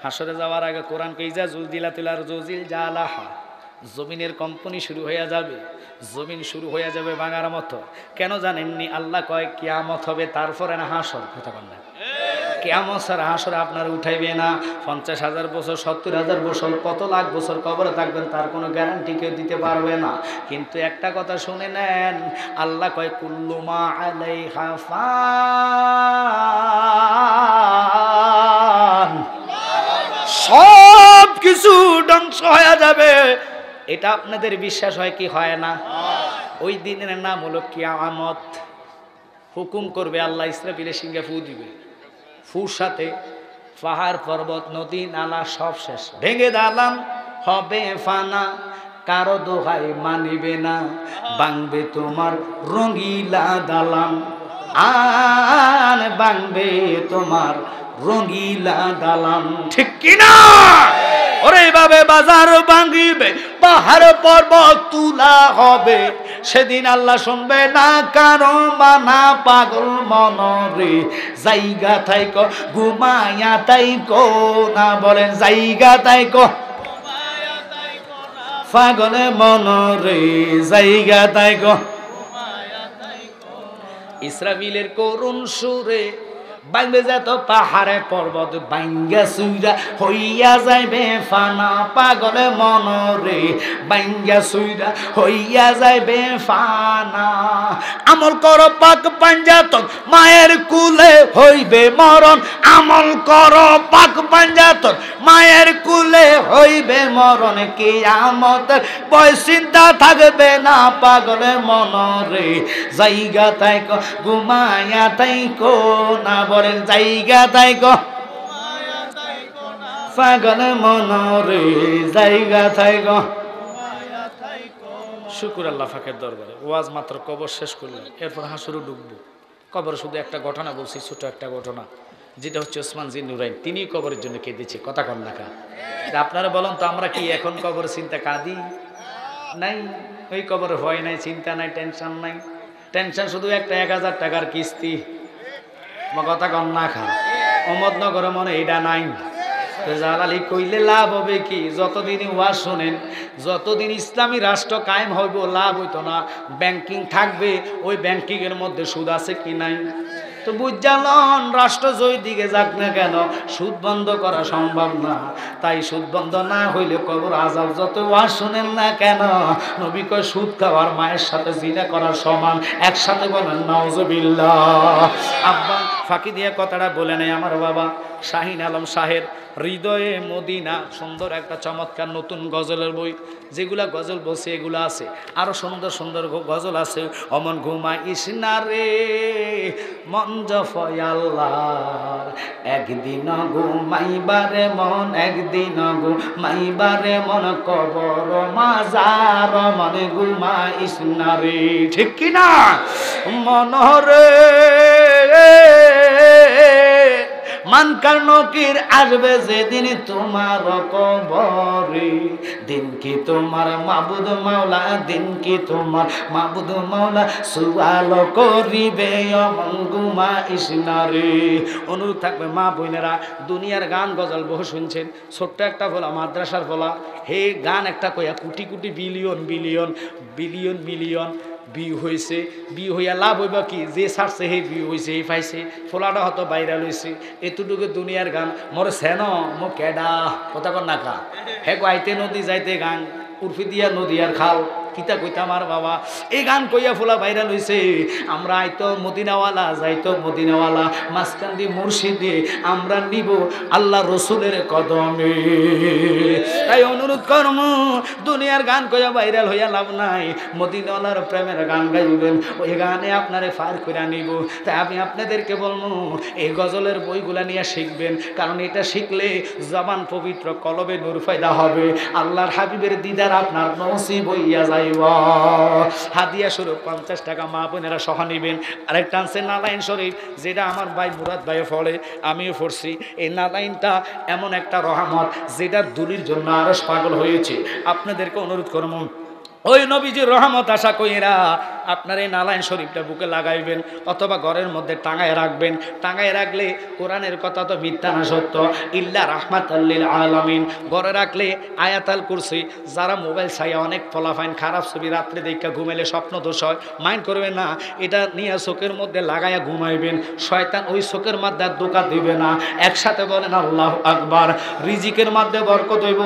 হাসরে যাওয়ার আগে কোরআন কইজা জুলজিলাতুল জুজিল জালাহা, জমিনের কম্পনি শুরু হয়ে যাবে, জমিন শুরু হয়ে যাবে ভাঙার মতো। কেন জানেননি? আল্লাহ কয় কিয়ামত হবে, তারপরে না হাসর। কথা বল না, কিয়ামত ছাড়া হাসরে আপনার উঠাইবে না। 50,000 বছর, 70,000 বছর, কত লাখ বছর কবরে থাকবেন তার কোনো গ্যারান্টি কেউ দিতে পারবে না। কিন্তু একটা কথা শুনে নেন, আল্লাহ কয় কুল্লু মা আলাইহা ফান, সব কিছু ধ্বংস হয়ে যাবে। এটা আপনাদের বিশ্বাস হয় কি হয় না? ওই দিনের নাম হলো কিয়ামত। হুকুম করবে আল্লাহ, ইসরাফিলের সিংহে ফু দিবে। ফুর সাথে পাহাড় পর্বত নদী নালা সব শেষ, ভেঙে দালাম হবে ফানা, কারো দোহাই মানিবে না, ভাঙবে তোমার রঙিলা দালাম, আন ভাঙবে তোমার রঙিলা দালাম। ঠিক কিনা? ওরে এইভাবে বাজার ভাঙিবে, পাহাড় পর্বত তুলা হবে। সেদিন আল্লাহ শুনবে না কারো মানা, পাগল মনরে জায়গা থাইকো ঘুমায়া তাইকো না, বলেন জায়গা তাইকো পাগল মনরে জায়গা তাইকো। ইসরাফিলের করুণ সুরে ভাঙবে যত পাহাড়ে পর্বত, ভাঙ্গা সুইরা হইয়া যাইবে ফানা, পাগলে মনরে ভাঙ্গা সুইরা হইয়া যাইবে ফানা। আমল কর পাক পাঞ্জাতন, মায়ের কুলে হইবে মরণ। আমল কর পাক পাঞ্জাতন, মায়ের কুলে হইবে মরণ। কিয়ামতের ভয় চিন্তা থাকবে না, পাগলে মনরে জায়গা তাইকো ঘুমায়া তাইকো না, বলেন জায়গা তাইকো পাগল মনরে জায়গা তাইকো। শুকুর আল্লাহ ফাঁকের দরবারে। ওয়াজ মাত্র কবর শেষ করলেন, এরপর হাসুরও ঢুকবো। কবরে শুধু একটা ঘটনা বলছি, ছোট একটা ঘটনা, যেটা হচ্ছে ওসমান জিন্নুরাইন, তিনি কবরের জন্য কেঁদেছে। কথা কন না কা? আপনারা বলেন তো, আমরা কি এখন কবরের চিন্তা কাঁদি? নাই, ওই কবরে ভয় নাই, চিন্তা নাই, টেনশন নাই। টেনশন শুধু একটা 1000 টাকার কিস্তি। কথা কন না খা? অহমদনগরে মনে এটা নাই। জালালি কইলে লাভ হবে কি? যতদিন ওয়াজ শোনেন, যতদিন ইসলামী রাষ্ট্র কায়েম হইব, লাভ হইতো না। ব্যাংকিং থাকবে, ওই ব্যাংকিং এর মধ্যে সুদ আছে কি নাই? তো বুঝালন, রাষ্ট্র জয় দিকে যাক না কেন, সুদ বন্ধ করা সম্ভব না। তাই সুদ বন্ধ না হইলে কবর আযাব যত ওয়াজ শুনেন না কেন, নবী কয় সুদ খাওয়ার মায়ের সাথে জিনা করার সমান। একসাথে বলেন নাউজুবিল্লাহ। আব্বা ফাঁকি দিয়ে কথাটা বলে নেই আমার বাবা শাহিন আলম শাহের হৃদয়ে মদিনা, সুন্দর একটা চমৎকার নতুন গজলের বই। যেগুলা গজল বলছে এগুলো আছে, আরো সুন্দর সুন্দর গজল আছে। অমন ঘুমাইস না রে মন জফয় আল্লাহর, একদিন ঘুমাইবারে মন, একদিন ঘুমাইবারে মন, কবর মাজার মনে ঘুমাইস না রে। ঠিক কিনা? মনরে মানকার নকির আসবে যেদিন তোমার কবরে, দিন কি তোমার মাবুদ মাওলা, দিন কি তোমার মাবুদ মাওলা সুয়াল করিবে অমন ঘুমাইস না রে। অনুরোধ থাকবে মা বোনেরা, দুনিয়ার গান গজল বহু শুনছেন, ছোট্ট একটা বলা মাদ্রাসার বলা, হে গান একটা কইয়া crore crore billion billion billion million বিউ হয়েছে। বিউ হইয়া লাভ হইব কি? যে ছাড়ছে হে বিউ হয়েছে, এই পাইছে, ফোলাটা হয়তো ভাইরাল হয়েছে। এতটুকু দুনিয়ার গান মোর সেন মো কেডা। কথা কর না কা? হে আইতে নদী যাইতে গান, উর্ফি দিয়া নদী আর খাল, কিতা কইতা আমার বাবা এই গান কইয়া ফুলা ভাইরাল হইছে আমরা আইতো মদিনাওয়ালা যাইতো মদিনাওয়ালা মাসকান্দি মুর্শিদে আমরা নিব আল্লাহ রসুলের কদমে তাই অনুরোধ করম দুনিয়ার গান কইয়া ভাইরাল হইয়া লাভ নাই মদিনাওয়ালার প্রেমের গান গাইবেন ওই গানে আপনারে ফার করে নিব তাই আমি আপনাদেরকে বলবো এই গজলের বইগুলা নিয়ে শিখবেন কারণ এটা শিখলে জবান পবিত্র কলবে নূর ফায়দা হবে আল্লাহর হাবিবের দিদার আপনার নসিব হইয়া যাইব হাদিয়া স্বরূপ 50 টাকা মা বোনেরা সহ নিবেন আরেকটা আছে নালাইন শরীফ যেটা আমার ভাই মুরাদ ভাইও পড়ে আমিও পড়ছি এই নালাইনটা এমন একটা রহমত যেটা দুলির জন্য আরশ পাগল হয়েছে আপনাদেরকে অনুরোধ করব ওই নবীজির রহমত আশা কইরা আপনার এই নালাইন শরীফটা বুকে লাগাইবেন অথবা ঘরের মধ্যে টাঙায় রাখবেন টাঙায় রাখলে কোরআনের কথা তো মিথ্যা না সত্য ইল্লা রাহমাতাল লিল আলামিন ঘরে রাখলে আয়াতাল কুরসি যারা মোবাইল ছাইয়া অনেক ফলাফাইন খারাপ ছবি রাত্রে দেখা ঘুমাইলে স্বপ্ন দোষ হয় মাইন্ড করবেন না এটা নিয়ে চোখের মধ্যে লাগাইয়া ঘুমাইবেন শয়তান ওই চোখের মধ্যে আর ধোঁকা দিবে না একসাথে বলেন আল্লাহু আকবার রিজিকের মধ্যে বরকত হইব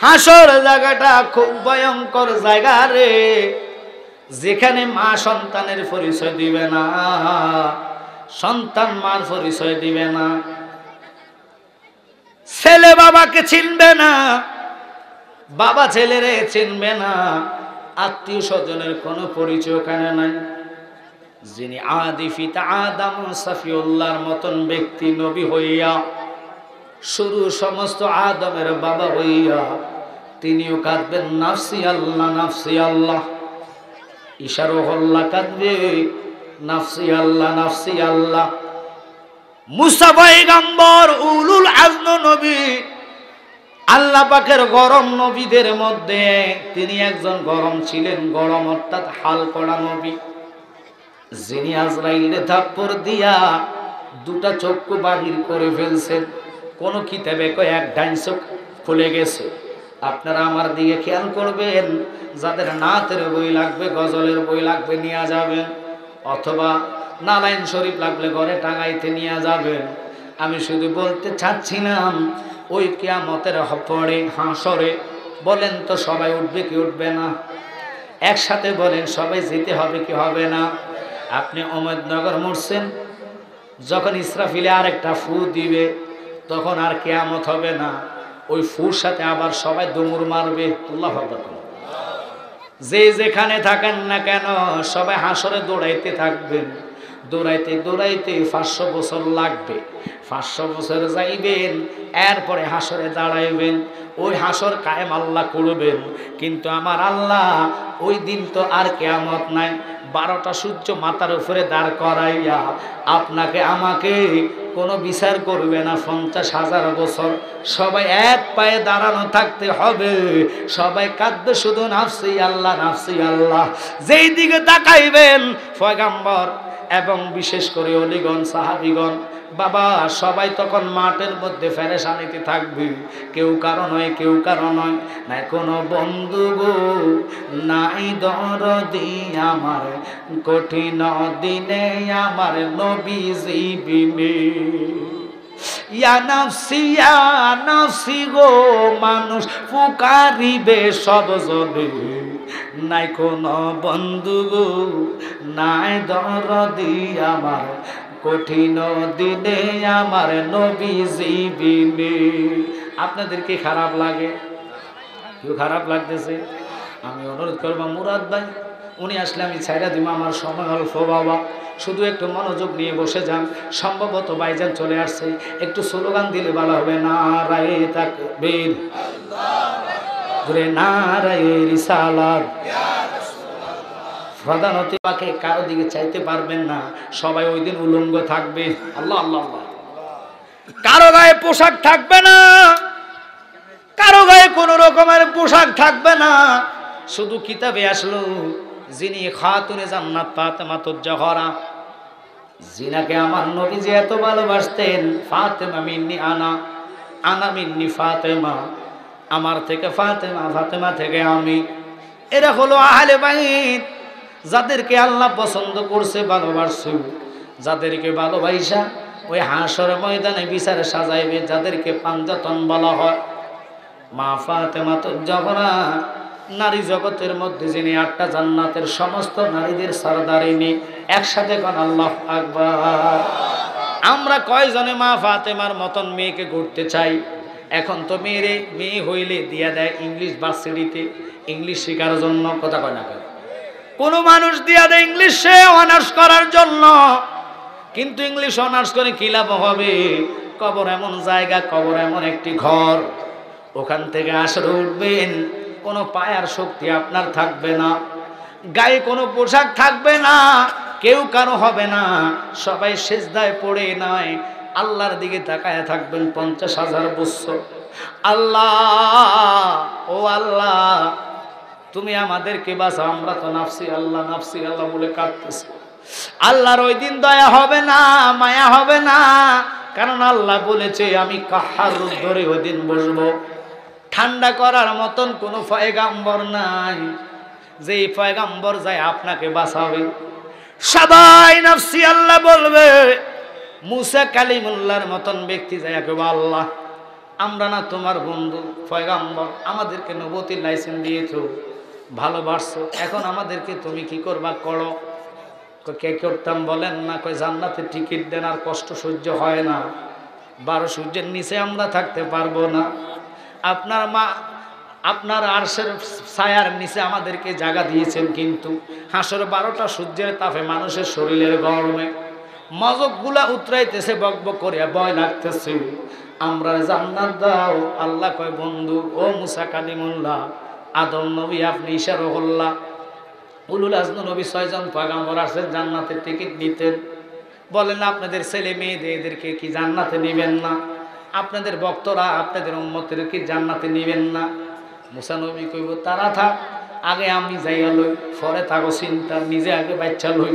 হাসর জায়গাটা খুব ভয়ঙ্কর জায়গা রে যেখানে মা সন্তানের পরিচয় দিবে না সন্তান মার পরিচয় দিবে না ছেলে বাবাকে চিনবে না বাবা ছেলেরে চিনবে না আত্মীয় স্বজনের কোনো পরিচয় ওখানে নাই যিনি আদি পিতা আদম সফিউল্লাহর মতন ব্যক্তি নবী হইয়া শুরু সমস্ত আদমের বাবা হইয়া তিনিও কাঁদবেন নাফসি আল্লাহ ইশারো হল্লা কাঁদবে নাফসি আল্লাহ মুসা পয়গম্বর উলুল আজম নবী আল্লাহ পাকের গরম নবীদের মধ্যে তিনি একজন গরম ছিলেন গরম অর্থাৎ হাল করা নবী যিনি আজরাইলের থাপ্পড় দিয়া দুটা চক্ষু বাহির করে ফেলছেন কোন কিতাবে কয় এক ডাইন চোখ খুলে গেছে আপনারা আমার দিকে খেয়াল করবেন যাদের নাতের বই লাগবে গজলের বই লাগবে নিয়ে যাবেন অথবা নালাইন শরীফ লাগলে ঘরে টাঙাইতে নিয়ে যাবেন আমি শুধু বলতে চাচ্ছিলাম ওই কিয়ামতের পরে হাসরে বলেন তো সবাই উঠবে কি উঠবে না একসাথে বলেন সবাই যেতে হবে কি হবে না আপনি অমরনগর মরছেন যখন ইসরাফিলে আরেকটা ফু দিবে তখন আর কিয়ামত হবে না ওই ফুর সাথে আবার সবাই দুমুর মারবে আল্লাহু আকবার যে যেখানে থাকেন না কেন সবাই হাসরে দৌড়াইতে থাকবেন দৌড়াইতে 500 বছর লাগবে 500 বছর যাইবেন এরপরে হাসরে দাঁড়াইবেন ওই হাসর কায়েম আল্লাহ করবেন কিন্তু আমার আল্লাহ ওই দিন তো আর কিয়ামত নাই 12টা সূর্য মাথার উপরে দাঁড় করাইয়া আপনাকে আমাকে কোনো বিচার করবে না 50,000 বছর সবাই এক পায়ে দাঁড়ানো থাকতে হবে সবাই কাঁদবে শুধু নাফসি আল্লাহ যেই দিকে তাকাইবেন পয়গম্বর এবং বিশেষ করে অলিগণ সাহাবীগণ বাবা সবাই তখন মাঠের মধ্যে ফেরেশানিতে থাকবে কেউ কারো নয় নাই কোনো বন্ধু গো নাই দরদি আমার কঠিন দিনে আমার নবীজি বিনে ইয়া নাফসি গো মানুষ পুকারিবে সব জনে নাই কোনো বন্ধু গো নাই দরদি আমার কঠিন দিনে আমার নবীজি বিনে আপনাদের কি খারাপ লাগে কেউ খারাপ লাগতেছে আমি অনুরোধ করবো মুরাদ ভাই উনি আসলে আমি ছাইরা দিব আমার সময় অল্প বাবা শুধু একটু মনোযোগ নিয়ে বসে যান সম্ভবত ভাইজান চলে আসছে একটু স্লোগান দিলে ভালো হবে নারায়ে তাকবীর জোরে নারায়ে রিসালাত প্রধানতি পাকে কারো দিকে চাইতে পারবেন না সবাই ওই দিন উলঙ্গ থাকবে আল্লাহ কারো গায়ে পোশাক থাকবে না কারো গায়ে কোনো রকমের পোশাক থাকবে না শুধু কিতাবে আসলো যিনি খাতুনে জান্নাত ফাতেমা তুজ-জাহরা যিনাকে আমার নবী যে এত ভালোবাসতেন ফাতেমা মিন্নি আনা মিন্নি ফাতেমা আমার থেকে ফাতেমা থেকে আমি এরা হলো আহলে বাইত যাদেরকে আল্লাহ পছন্দ করছে ভালোবাসছে যাদেরকে ভালোবাসা ওই হাসর ময়দানে বিচার সাজাইবে যাদেরকে পাঞ্জাতন বলা হয়। মা ফাতেমা তো জহরা নারী জগতের মধ্যে যিনি 8টা জান্নাতের সমস্ত নারীদের সরদারিনী। একসাথে কোন আল্লাহু আকবার। আমরা কয়জনে মা ফাতেমার মতন মেয়েকে গড়তে চাই? এখন তো মেয়ে হইলে দিয়া দেয় ইংলিশ ভার্সিটিতে ইংলিশ শেখার জন্য, কথা কয় না কেন? কোন মানুষ দিয়া দেয় ইংলিশে অনার্স করার জন্য, কিন্তু ইংলিশ অনার্স করে কি লাভ হবে? কবর এমন জায়গা, কবর এমন একটি ঘর, ওখান থেকে আসরে উঠবেন, কোনো পায়ার শক্তি আপনার থাকবে না, গায়ে কোনো পোশাক থাকবে না, কেউ কারো হবে না, সবাই সিজদায় পড়ে নয় আল্লাহর দিকে তাকায় থাকবেন 50,000 বছর। আল্লাহ, ও আল্লাহ, তুমি আমাদেরকে বাঁচাও, আমরা তো নাফসি আল্লাহ নাফসি আল্লাহ বলে কাঁদতেছি। আল্লাহর ওই দিন দয়া হবে না, মায়া হবে না, কারণ আল্লাহ বলেছে আমি কাহার রূপ ধরে ওই দিন বসবো। ঠান্ডা করার মতন কোনো পয়গাম্বর নাই যে পয়গাম্বর যায় আপনাকে বাঁচাবে। সবাই নাফসি আল্লাহ বলবে। মুসা কালিমুল্লাহর মতন ব্যক্তি যায় কেবল আল্লাহ, আমরা না তোমার বন্ধু পয়গাম্বর, আমাদেরকে নবুয়তির লাইসেন্স দিয়েছো, ভালোবাসছো, এখন আমাদেরকে তুমি কি করবা করো। কে করতাম বলেন না? কয় জান্নাতে টিকিট দেন, আর কষ্ট সহ্য হয় না, 12 সূর্যের নিচে আমরা থাকতে পারবো না, আপনার মা আপনার আরশের ছায়ার নিচে আমাদেরকে জায়গা দিয়েছেন, কিন্তু হাসর 12টা সূর্যের তাপে মানুষের শরীরের গরমে মজকগুলা উতরাইতেছে, বকবক করে ভয় লাগতেছে, আমরা জান্নাত দাও। আল্লাহ কয় বন্ধু ও মুসা কালিমুল্লাহ, আদম নবী আপনি ইশারুল্লাহ, উলুল আজম নবী 6 জন পয়গম্বর আছেন, জান্নাতের টিকিট নিতেন, বলেন আপনাদের ছেলে মেয়েদের এদেরকে কি জান্নাতে নেবেন না? আপনাদের ভক্তরা আপনাদের উম্মতের কি জান্নাতে নেবেন না? মুসা নবী কইব তারা থাক, আগে আমি যাইয়া লই, পরে থাকো চিন্তা, নিজে আগে বাচ্চা লই।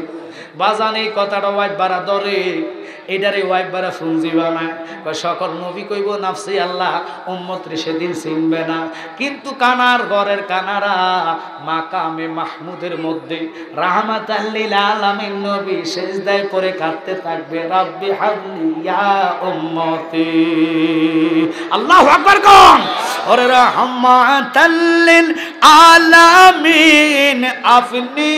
বাজান এই কথাটা ওয়াইফ বাড়া ধরে, এটারে ওয়াইফ বাড়া ফুঞ্জি বানায়। সকল নবী কইব নাফসি আল্লাহ, উম্মতরে সেদিন চিনবে না, কিন্তু কানার ঘরের কানারা মাকামে মাহমুদের মধ্যে রাহমাতাল লিল আলামিন নবী সিজদায় পড়ে কাঁদতে থাকবে, রাব্বি হাবলি ইয়া উম্মতি। আল্লাহু আকবার কোন? ওরে রাহমাতাল লিল আলামিন আপনি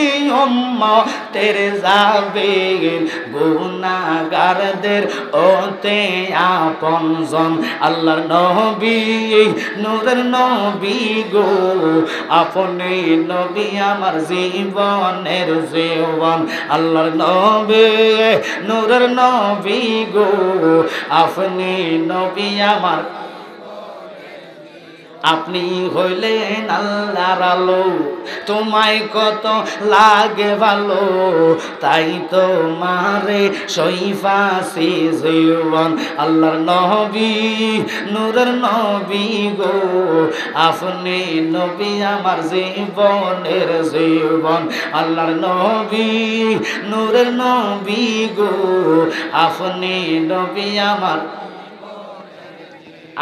উম্মতের যাবেন, গুনাহগারদের ওতে আপনজন, আল্লাহর নবী নূরের নবী গো, আপনি নবী আমার জীবনের জীবন, আল্লাহর নবী নূরের নবী গো, আপনি নবী আমার, আপনি হইলেন আল্লাহর আলো, তোমায় কত লাগে ভালো, তাই তো মারে সইফাসি জীবন, আল্লাহর নবী নূরের নবী গো, আপনি নবী আমার জীবনের জীবন, আল্লাহর নবী নূরের নবী গো, আপনি নবী আমার।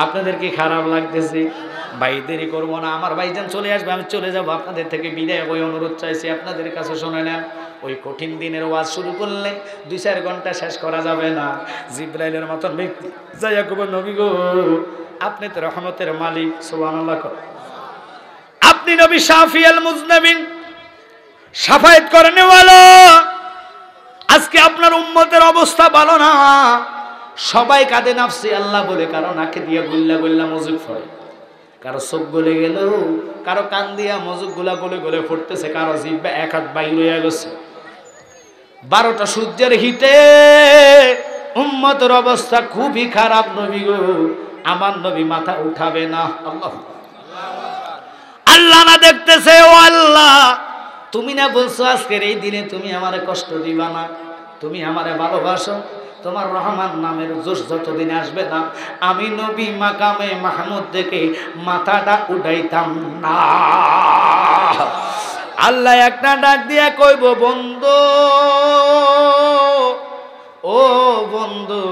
আপনাদের কি খারাপ লাগতেছে? ভাই দেরি করবো না, আমার ভাইজান চলে আসবে, আমি চলে যাব, আপনাদের থেকে বিদায় হয়ে অনুরোধ চাইছি আপনাদের কাছে শুনে নেন। ওই কঠিন দিনের ওয়াজ শুরু করলে 2-4 ঘন্টা শেষ করা যাবে না। জিব্রাইলের মতন ব্যক্তি যাইয়া কব নবী গো আপনি তো রহমতের মালিক, সুবহানাল্লাহ, আপনি নবী শাফিউল মুজনাবিন, শাফায়াত করেনওয়ালা, আজকে আপনার উম্মতের অবস্থা ভালো না, সবাই কাঁদে নাফসি আল্লাহ বলে, কারো নাকে দিয়া গুল্লা গুল্লা মজুক পড়ে, কারো চোখ গলে গেল, কারো কান দিয়া মজুক গুলা গলে গলে পড়তেছে, কারো জিহ্বা 1 হাত বাইরে হয়ে গেছে। 12টা সূর্যের হিটে উম্মতের অবস্থা খুবই খারাপ। নবী গো আমার নবী মাথা উঠাবে না। আল্লাহ আল্লাহ না দেখতেছে, ও আল্লাহ তুমি না বলছো আজকের এই দিনে তুমি আমারে কষ্ট দিবা না, তুমি আমারে ভালোবাসো, তোমার রহমান নামের জোশ যতদিন আসবে না আমি নবী মাকামে মাহমুদ থেকে মাথাটা উঠাইতাম না। আল্লাহ একটা ডাক দিয়া কইব বন্ধু, ও বন্ধু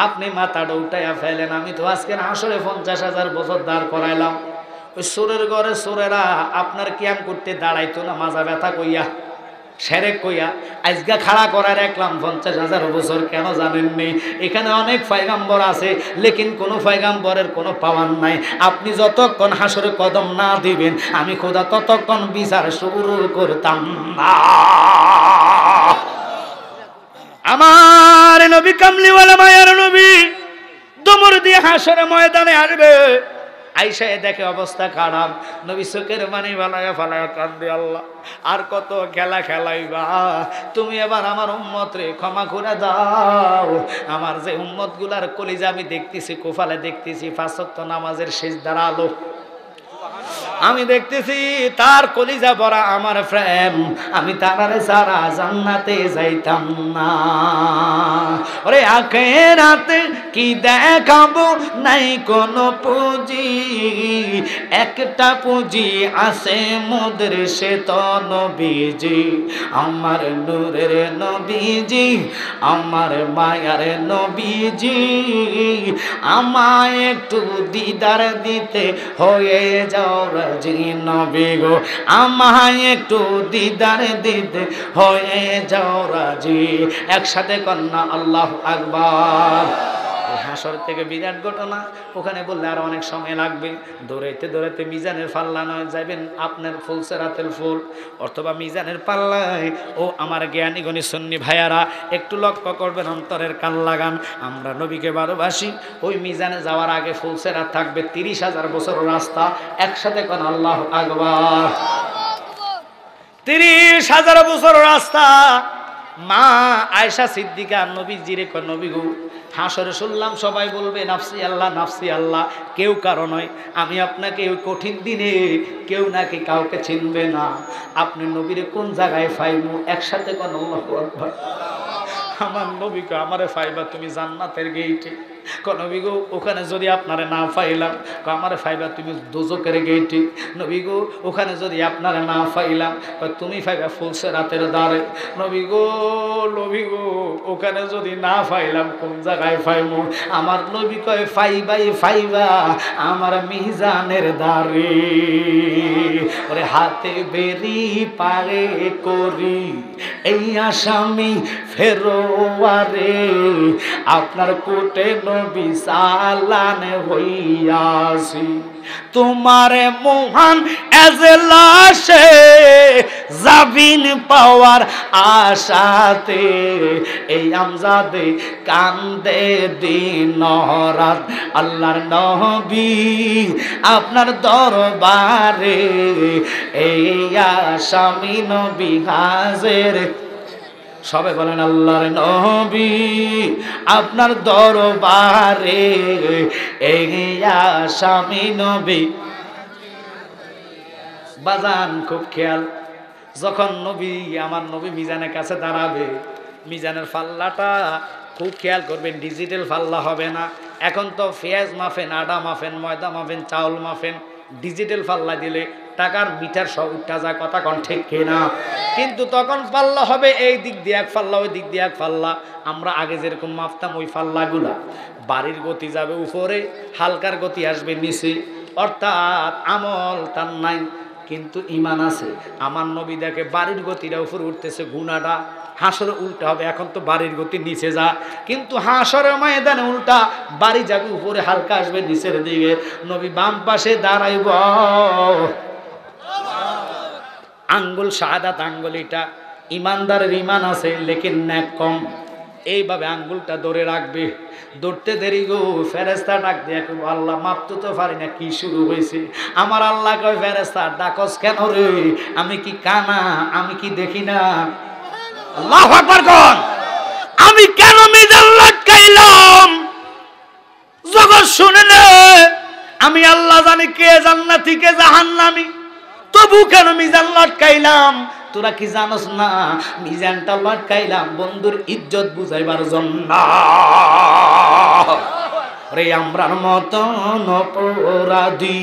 আপনি মাথাটা উঠাইয়া ফেলেন, আমি তো আজকের হাসরে 50,000 বছর দাঁড় করাইলাম, ওই সোরের ঘরে সোরেরা আপনার কিয়াম করতে দাঁড়াইতো না মাজা ব্যথা কইয়া, সেরেক কইয়া আজগা খাড়া করা রাখলাম 50,000 বছর, কেন জানেননি? এখানে অনেক পয়গাম্বর আছে, লেকিন কোনো পয়গাম্বরের কোনো পাওয়ার নাই। আপনি যতক্ষণ হাসরে কদম না দিবেন আমি খোদা ততক্ষণ বিচার শুরু করতাম না। আমার নবী কামলিওয়ালা মায়ার নবী দমর দিয়ে হাসরে ময়দানে আসবে, আইসা দেখে অবস্থা খারাপ, নবী চোখের পানি ফালায়া ফালায়া কান্দে, আল্লাহ আর কত খেলা খেলাইবা, তুমি এবার আমার উম্মত রে ক্ষমা করে দাও। আমার যে উম্মত গুলার কলিজা আমি দেখতেছি, কোফালে দেখতেছি 5 ওয়াক্ত নামাজের সিজদার আলো, আমি দেখতেছি তার কলিজা ভরা আমার প্রেম, আমি তারারে সারা জান্নাতে যাইতাম না। ওরে আখিরাতে কি দেখাবো, নাই কোনো পুঁজি, একটা পুঁজি আছে মোদের সে তো নবীজি, আমার নূরের নবীজি, আমার মায়ার নবীজি, আমায় একটু দিদার দিতে হয়ে যাও রাজি নবী গো, আমায় একটু দিদার দিতে হয়ে যাও রাজি। একসাথে কন্যা আল্লাহু আকবার। হাসর থেকে বিরাট ঘটনা, ওখানে বললে আর অনেক সময় লাগবে, দৌড়াইতে দৌড়াইতে মিজানের পাল্লা নয় যাবেন আপনার ফুলসেরাতের ফুল অথবা মিজানের পাল্লায়। ও আমার জ্ঞানী গণী সুন্নি ভাইয়ারা একটু লক্ষ্য করবেন, অন্তরের কান লাগান, আমরা নবীকে ভালোবাসি। ওই মিজানে যাওয়ার আগে ফুলসেরাত থাকবে 30,000 বছর রাস্তা, একসাথে কোন আল্লাহু আকবার। 30,000 বছর রাস্তা। মা আয়েশা সিদ্দিকা নবীজিরে কয়, নবী গো হাসরে শুনলাম সবাই বলবে নাফসি আল্লাহ নাফসি আল্লাহ, কেউ কারো নয়, আমি আপনাকে ওই কঠিন দিনে কেউ নাকি কাউকে চিনবে না, আপনি নবীরে কোন জায়গায় পাইমু? একসাথে কোন আল্লাহু আকবার। আমার নবীকে আমারে পাইবা তুমি জান্নাতের গেইটে। নবী গো ওখানে যদি আপনারে না পাইলাম, আমারে পাইবা তুমি দোজকের গেইটে। নবী গো ওখানে যদি আপনারে না পাইলাম, তুমি পাইবা ফুলসেরাতের দ্বারে। নবী গো ওখানে যদি না পাইলাম কোন জায়গায় পাইমু? আমার নবী কয় পাইবা আমার মিজানের দ্বারে। ওরে হাতে বেরি পারে করি এই আসামি ফেরোয়ারে, আপনার কোটে নবী সালান হইয়াছি, তোমারে মহান এজলাসে জাবিন পাওয়ার আশাতে, এই আমজাদে কান্দে দিন রাত, আল্লাহর নবী আপনার দরবারে, এই আসামি নবী হাজির। সবাই বলেন আল্লাহর নবী আপনার দরবারে, এই আসামি নবী। বাজান খুব খেয়াল, যখন নবী আমার নবী মিজানের কাছে দাঁড়াবে, মিজানের পাল্লাটা খুব খেয়াল করবেন, ডিজিটাল পাল্লা হবে না। এখন তো পেঁয়াজ মাফেন, আটা মাফেন, ময়দা মাফেন, চাউল মাফেন, ডিজিটাল পাল্লা দিলে টাকার মিটার সব উঠা যায়, কথা কন ঠিক কিনা? কিন্তু তখন পাল্লা হবে এই দিক দিয়ে এক পাল্লা, ওই দিক দিয়ে এক পাল্লা। আমরা আগে যেরকম মাপতাম ওই পাল্লাগুলা, বাড়ির গতি যাবে উপরে, হালকার গতি আসবে নিচে, অর্থাৎ আমল তার নাই কিন্তু ইমান আছে। আমার নবী দেখে বাড়ির গতিটা উপরে উঠতেছে, গুনাটা হাসরে উল্টা হবে। এখন তো বাড়ির গতি নিচে যা, কিন্তু হাসরের ময়দানে উল্টা, বাড়ি যাবে উপরে, হালকা আসবে নিচের দিকে। নবী বাম পাশে দাঁড়াইব, আঙ্গুল শাহাদাত আঙ্গুল, এটা ইমানদারের ইমান আছে লেকিন ন্যাক কম, এইভাবে আঙ্গুলটা ধরে রাখবে। ধরতে দেরি গো, ফেরেস্তা ডাক দিয়ে আল্লাহ মাপতে তো পারি না, কি শুরু হয়েছে? আমার আল্লাহ কয় ফেরেস্তা ডাকস কেন রে? আমি কি কানা? আমি কি দেখি না? আল্লাহু আকবার কোন। আমি কেন মিজান লটকাইলাম? জগৎ শুনে নে, আমি আল্লাহ জানি কে জান্নাতি কে জাহান্নামী, তবু কেন মিজান লটকাইলাম? তোরা কি জানোস না মিজানটা লটকাইলাম বন্ধুর ইজ্জত বুঝাইবার জন্য। রে আমরার মতন অপরাধী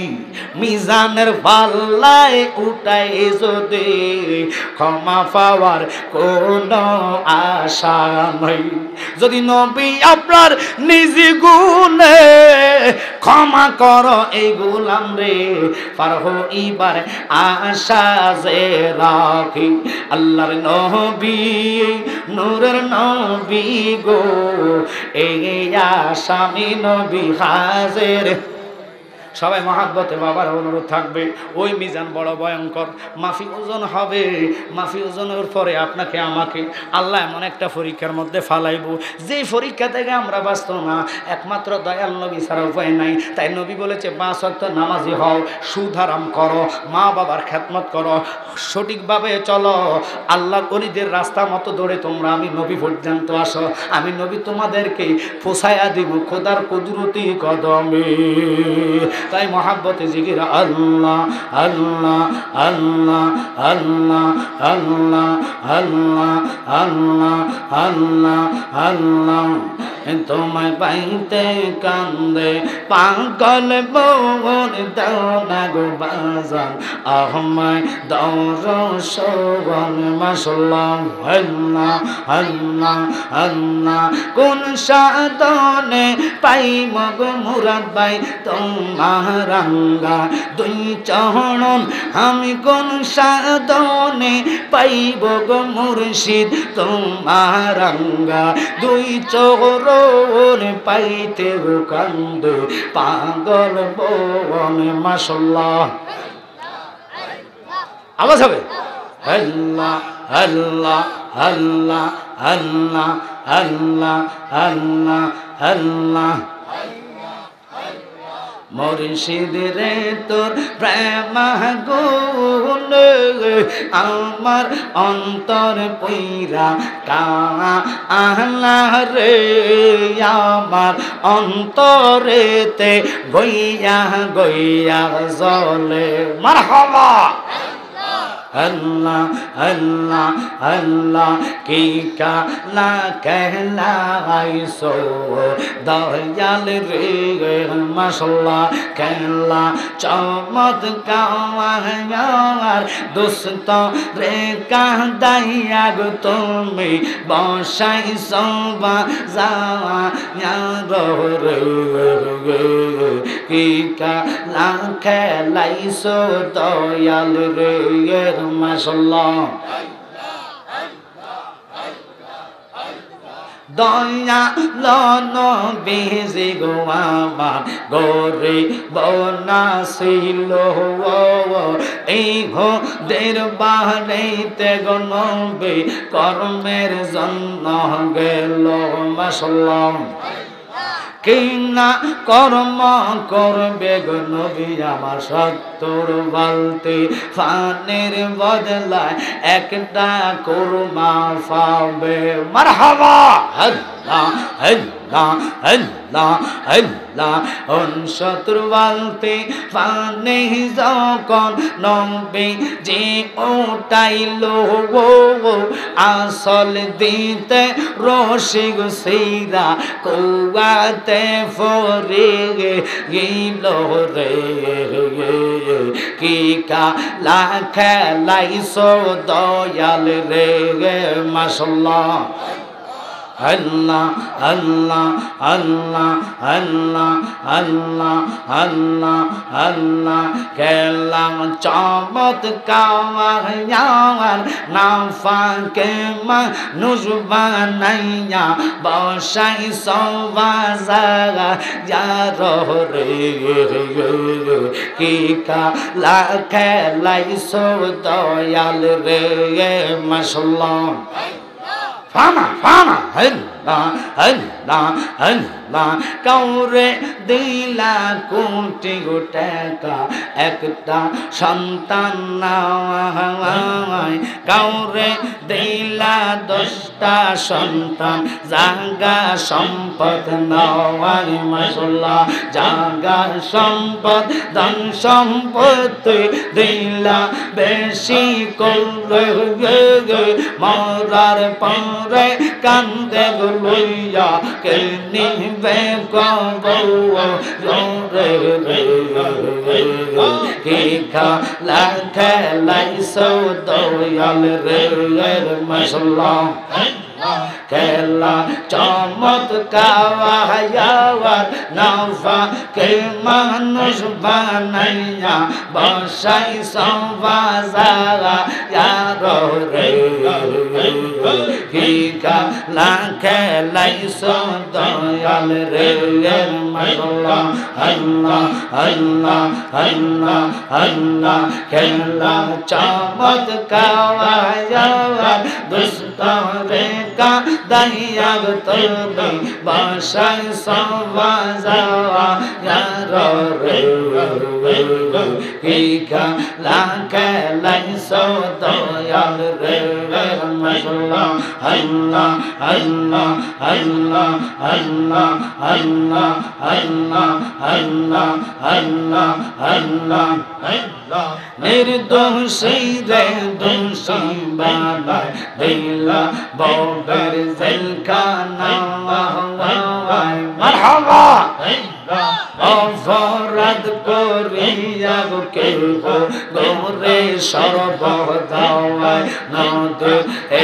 মিজানের পাল্লায় উঠাই যদি ক্ষমা পাওয়ার কোনো আশা নাই। যদি নবী আপনার নিজ গুণে ক্ষমা করো এই গোলাম রে, পার হইবার আশা যে রাখি। আল্লাহর নবী নূরের নবী গো, এই আসামি নবী হাজির। সবাই মহাব্বতে বাবার অনুরোধ থাকবে। ওই মিজান বড় ভয়ঙ্কর, মাফি ওজন হবে। মাফি ওজনের পরে আপনাকে আমাকে আল্লাহ এমন একটা পরীক্ষার মধ্যে ফালাইব, যে পরীক্ষা থেকে আমরা বাঁচত না, একমাত্র দয়াল নবী ছাড়া উপায় নাই। তাই নবী বলেছে 5 ওয়াক্ত নামাজি হও, সুদ হারাম করো, মা বাবার খেদমত করো, সঠিকভাবে চলো, আল্লাহর ওলিদের রাস্তা মতো দৌড়ে তোমরা আমি নবী পর্যন্ত আসো, আমি নবী তোমাদেরকে পোষায়া দিব খোদার কুদরতি কদমে। তাই মহাব্বতে জিকির আল্লাহ আল্লাহ আল্লাহ আল্লাহ আল্লাহ আল্লাহ আল্লাহ আল্লাহ আল্লাহ। তোমায় পাইতে কান্দে পাগল মন, দাও না গো বাজান আমায় দাও রসবন। মাশাআল্লাহ আল্লাহ আল্লাহ আল্লাহ। কোন সাধনে পাইব গো মুরাদ ভাই তোমার রাঙ্গা দুই চরণ, আমি কোন সাধনে পাইব গো মুর্শিদ তোমার রাঙ্গা দুই চরণ, পাইতে গো কান্দে পাগল বন। মাশাআল্লাহ আওয়াজ হবে আল্লাহ আল্লাহ আল্লাহ আল্লাহ আল্লাহ আল্লাহ আল্লাহ। মুর্শিদ রে তোর প্রেম গুণ আমার অন্তর পইরা কালা রে, আমার অন্তরেতে গইয়া গইয়া জ্বলে। মারহাবা আল্লাহ আল্লাহ আল্লাহ। কি কালা कहलाइसो দয়াল রে। মাশাআল্লাহ খেলা চমৎকার দোস্ত রে কাঁদাইয়া গো তুমি বসাইছো বাজার রে। কি কালা খেলাইসো দয়াল রে। মাশাআল্লাহ দয়া নবী গো আমার গরে বনাছিল, এই হোদের বাড়িতে গো নবী কর্মের জন্য গেল। মাশাআল্লাহ কিনা কর্ম করবে গো নবী আমার 70 বালতি পানির বদলায় একটা কুরমা পাবে। মারহাবা আল্লাহ আল্লাহ আল্লাহ আল্লাহ। 70 বালতি পানি যখন নবী যে উঠাইলো, আসল দিতে রশি সিরা কুয়াতে ফরে গেল রে। কি কালা খেলাইছো দয়াল রে। মাশাআল্লাহ আল্লাহ আল্লাহ আল্লাহ আল্লাহ আল্লাহ আল্লাহ আল্লাহ। খেলাম চমৎকার না ফাঁকে মানুষ বানাইয়া বসাইছো বাজার রে। কি কালা খেলাইছো দয়াল রে। মাশাআল্লাহ ফানা ফানা আল্লাহ আল্লাহ আল্লাহ। কাউরে দিলা কোটি গো টাকা একটা সন্তান নাই, কাউরে দিলা 10টা সন্তান জাগা সম্পদ নয়। মাশাআল্লাহ জাগা সম্পদ ধন সম্পত্তি দিলা বেশি করে, মরার পরে কান্দে লইয়া কে নিবে রে। কি খেলা খেলাইছো দয়াল রে। মাশাআল্লাহ খেলা চমৎকার নফা কে মানুষ বানাইয়া বসাই সবাজারা ইয়ারো রে কি খেলা খেলাইছো দয়াল রে আল্লাহ আল্লাহ আল্লাহ আল্লাহ আল্লাহ খেলা চমৎকার দুষ্ট রে কা দাইয়া তুমি বাসায় সবাজারা ইয়ারো রে কি খেলা খেলাইছো দয়াল রে আল্লাহ আল্লাহ আল্লাহ আল্লাহ আল্লাহ আল্লাহ আল্লাহ আল্লাহ আল্লাহ আল্লাহ আল্লাহ নির্দোষী রে দোষী বানায় দিলা ববের জেলখানা মারহাবা অপরাধ করিয়া কেউ গোরে সর্বদাওয়ায় নদী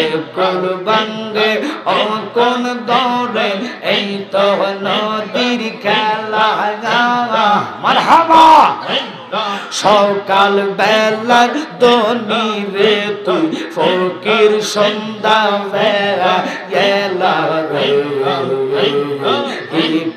একুল বাঙ্গে অকুন দৌড়ে এই তো নদীর খেলা মারহাবা সকাল বেলার দনি রে তুই ফকির সন্ধ্যা বেলা গেলা রে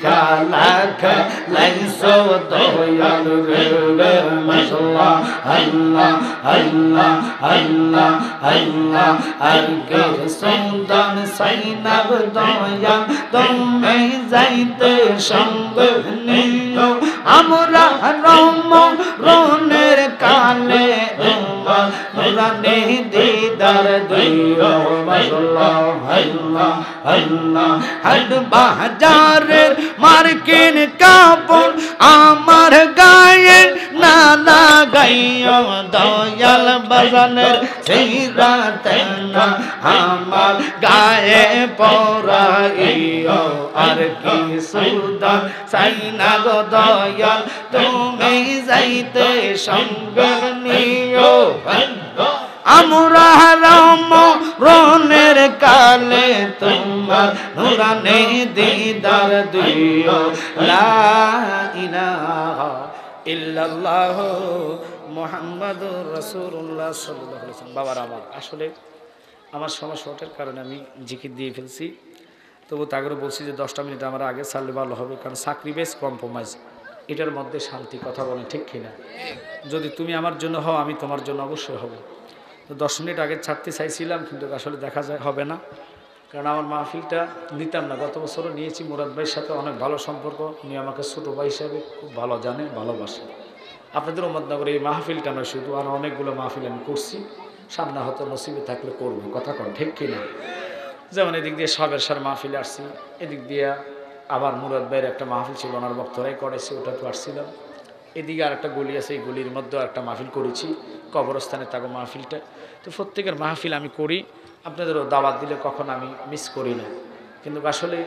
খেলা খেলাইছো দয়াল রে মাশাআল্লাহ আল্লাহ আল্লাহ আল্লাহ আল্লাহ আলকে সুন্দর সাইনাব দয়া তুমি যাইতে সঙ্গ নিও আমরা রম রনের কালে নুরানে দিদার দিও মাশাআল্লাহ আল্লাহ আল্লাহ হাট বাজারের মার্কিন কাপড় আমার গায়ে না লাগাইও দয়াল বাজানের সেই রাতে না আমার গায়ে পরাইও আর কি সুদা সাইনা গো দয়াল তুমি যাইতে সঙ্গ নিও আমরা রাম রনের কালে তোমার নুরানে দিদার দিও লা ইলাহা ইল্লাল্লাহ মুহাম্মাদুর রাসূলুল্লাহ সাল্লাল্লাহু আলাইহি ওয়াসাল্লাম। বাবার আমার আসলে আমার সময় শর্টের কারণে আমি জিকির দিয়ে ফেলছি, তবু তাগরে বলছি যে 10টা মিনিট আমার আগে ছাড়লে ভালো হবে, কারণ চাকরি বেশ কম্প্রোমাইজ, এটার মধ্যে শান্তি। কথা বলেন ঠিক কিনা? যদি তুমি আমার জন্য হও আমি তোমার জন্য অবশ্যই হব। তো 10 মিনিট আগে ছাড়তে চাইছিলাম, কিন্তু আসলে দেখা যায় হবে না, কারণ আমার মাহফিলটা নিতাম না। গত বছরও নিয়েছি, মুরাদ ভাইয়ের সাথে অনেক ভালো সম্পর্ক, উনি আমাকে ছোটো ভাই হিসাবে খুব ভালো জানে, ভালোবাসে। আপনাদের উম্মতনগরে এই মাহফিলটা নয় শুধু, আর অনেকগুলো মাহফিল আমি করছি, সামনে হয়তো নসিবে থাকলে করবো। কথা কন ঠিক কিনা? যেমন এদিক দিয়ে সবের সার মাহফিলে আসছি, এদিক দিয়ে আবার মুরাদ ভাইয়ের একটা মাহফিল ছিল, ওনার বক্তরাই করেছে, ওটা তো আসছিলাম। এদিকে আর একটা গলি আছে, এই গলির মধ্যেও একটা মাহফিল করেছি, কবরস্থানে থাকো মাহফিলটা। তো প্রত্যেকের মাহফিল আমি করি, আপনাদেরও দাওয়াত দিলে কখন আমি মিস করি না। কিন্তু আসলে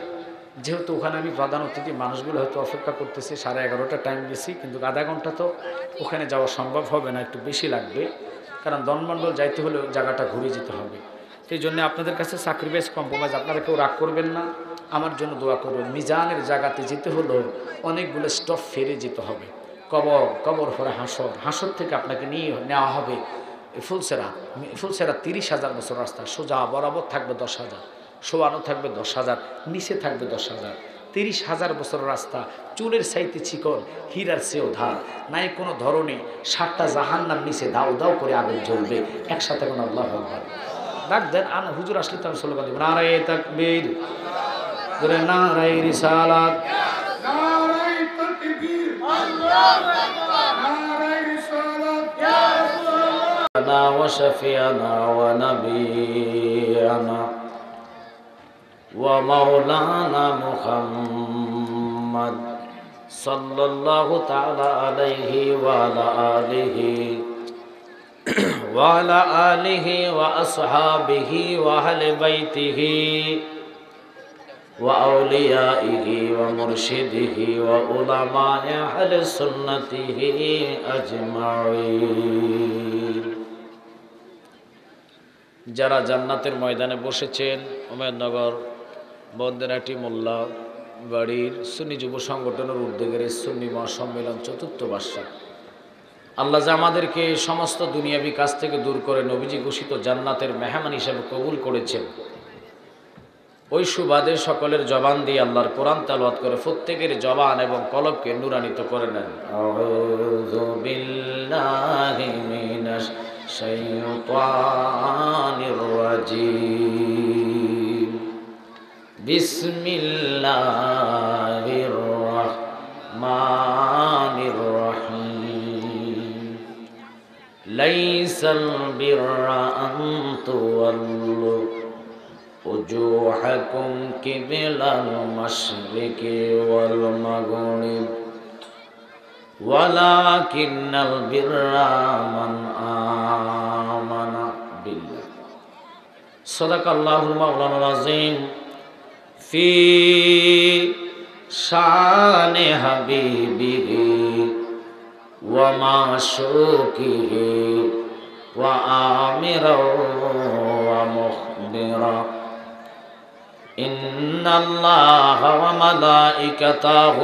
যেহেতু ওখানে আমি প্রধান অতিথি, মানুষগুলো হয়তো অপেক্ষা করতেছে, 11:30 টাইম গেছি, কিন্তু আধা ঘন্টা তো ওখানে যাওয়া সম্ভব হবে না, একটু বেশি লাগবে, কারণ দনমণ্ডল যাইতে হলে জায়গাটা ঘুরে যেতে হবে। সেই জন্য আপনাদের কাছে চাকরি বেশ কম্প্রোমাইজ, আপনারা কেউ রাগ করবেন না, আমার জন্য দোয়া করবেন। মিজানের জায়গাতে যেতে হলো অনেকগুলো স্টপ ফেরে যেতে হবে, কবর পরে হাসর, হাসর থেকে আপনাকে নিয়ে নেওয়া হবে ফুলসেরা 30,000 বছর রাস্তা, সোজা বরাবর থাকবে 10,000, শোয়ানো থাকবে 10,000, নিচে থাকবে 10,000, 30,000 বছর রাস্তা, চুলের সাইতে চিকন, হীরার চেয়েও ধার, নাই কোনো ধরনে 7টা জাহান্নাম নিচে দাও দাও করে আগুন জ্বলবে একসাথে। কোনো আল্লাহু আকবার ডাক দেন, হুজুর আসলে তো আমি স্লোগান দেব, নারায়ে তাকবীর, নারায়ে রিসালাত, নারায়ে তাকবীর, আল্লাহু আকবার, নারায়ে রিসালাত, ইয়া রাসূলুল্লাহ ওয়া শাফিয়ানা ওয়া নাবিয়ানা ওয়া মাওলানা মুহাম্মদ সাল্লাল্লাহু তাআলা আলাইহি ওয়া আলা আলিহি وعلى آله وأصحابه وأهل بيته وأوليائه ومرشده وعلماء أهل سنته أجمعين যারা জান্নাতের ময়দানে বসেছেন, উমেদনগর বন্দেনাটি মোল্লা বাড়ির সুন্নি যুব সংগঠনের উদ্যোগের সুন্নি মহাসম্মেলন চতুর্থ বার্ষিক, আল্লাহ যে আমাদেরকে সমস্ত দুনিয়াবি কাজ থেকে দূর করে নবীজি ঘোষিত জান্নাতের মেহমান হিসেবে কবুল করেছেন, ওই সুবাদে সকলের জবান দিয়ে আল্লাহর কোরআন তেলাওয়াত করে প্রত্যেকের জবান এবং কলবকে নূরান্বিত করে নেন। আউযু বিল্লাহি মিনাশ শাইতানির রাজিম। বিসমিল্লাহির রাহমানির রাহিম। লাইসাল বিররা আন তুওয়াল্লু وجوهكم قبل المشرق والمغرب ولكن البر من آمن بالله صدق الله المولانا العظيم في شان حبيبه ومعشوقه وآمرا ومخبرا إن الله وملائكته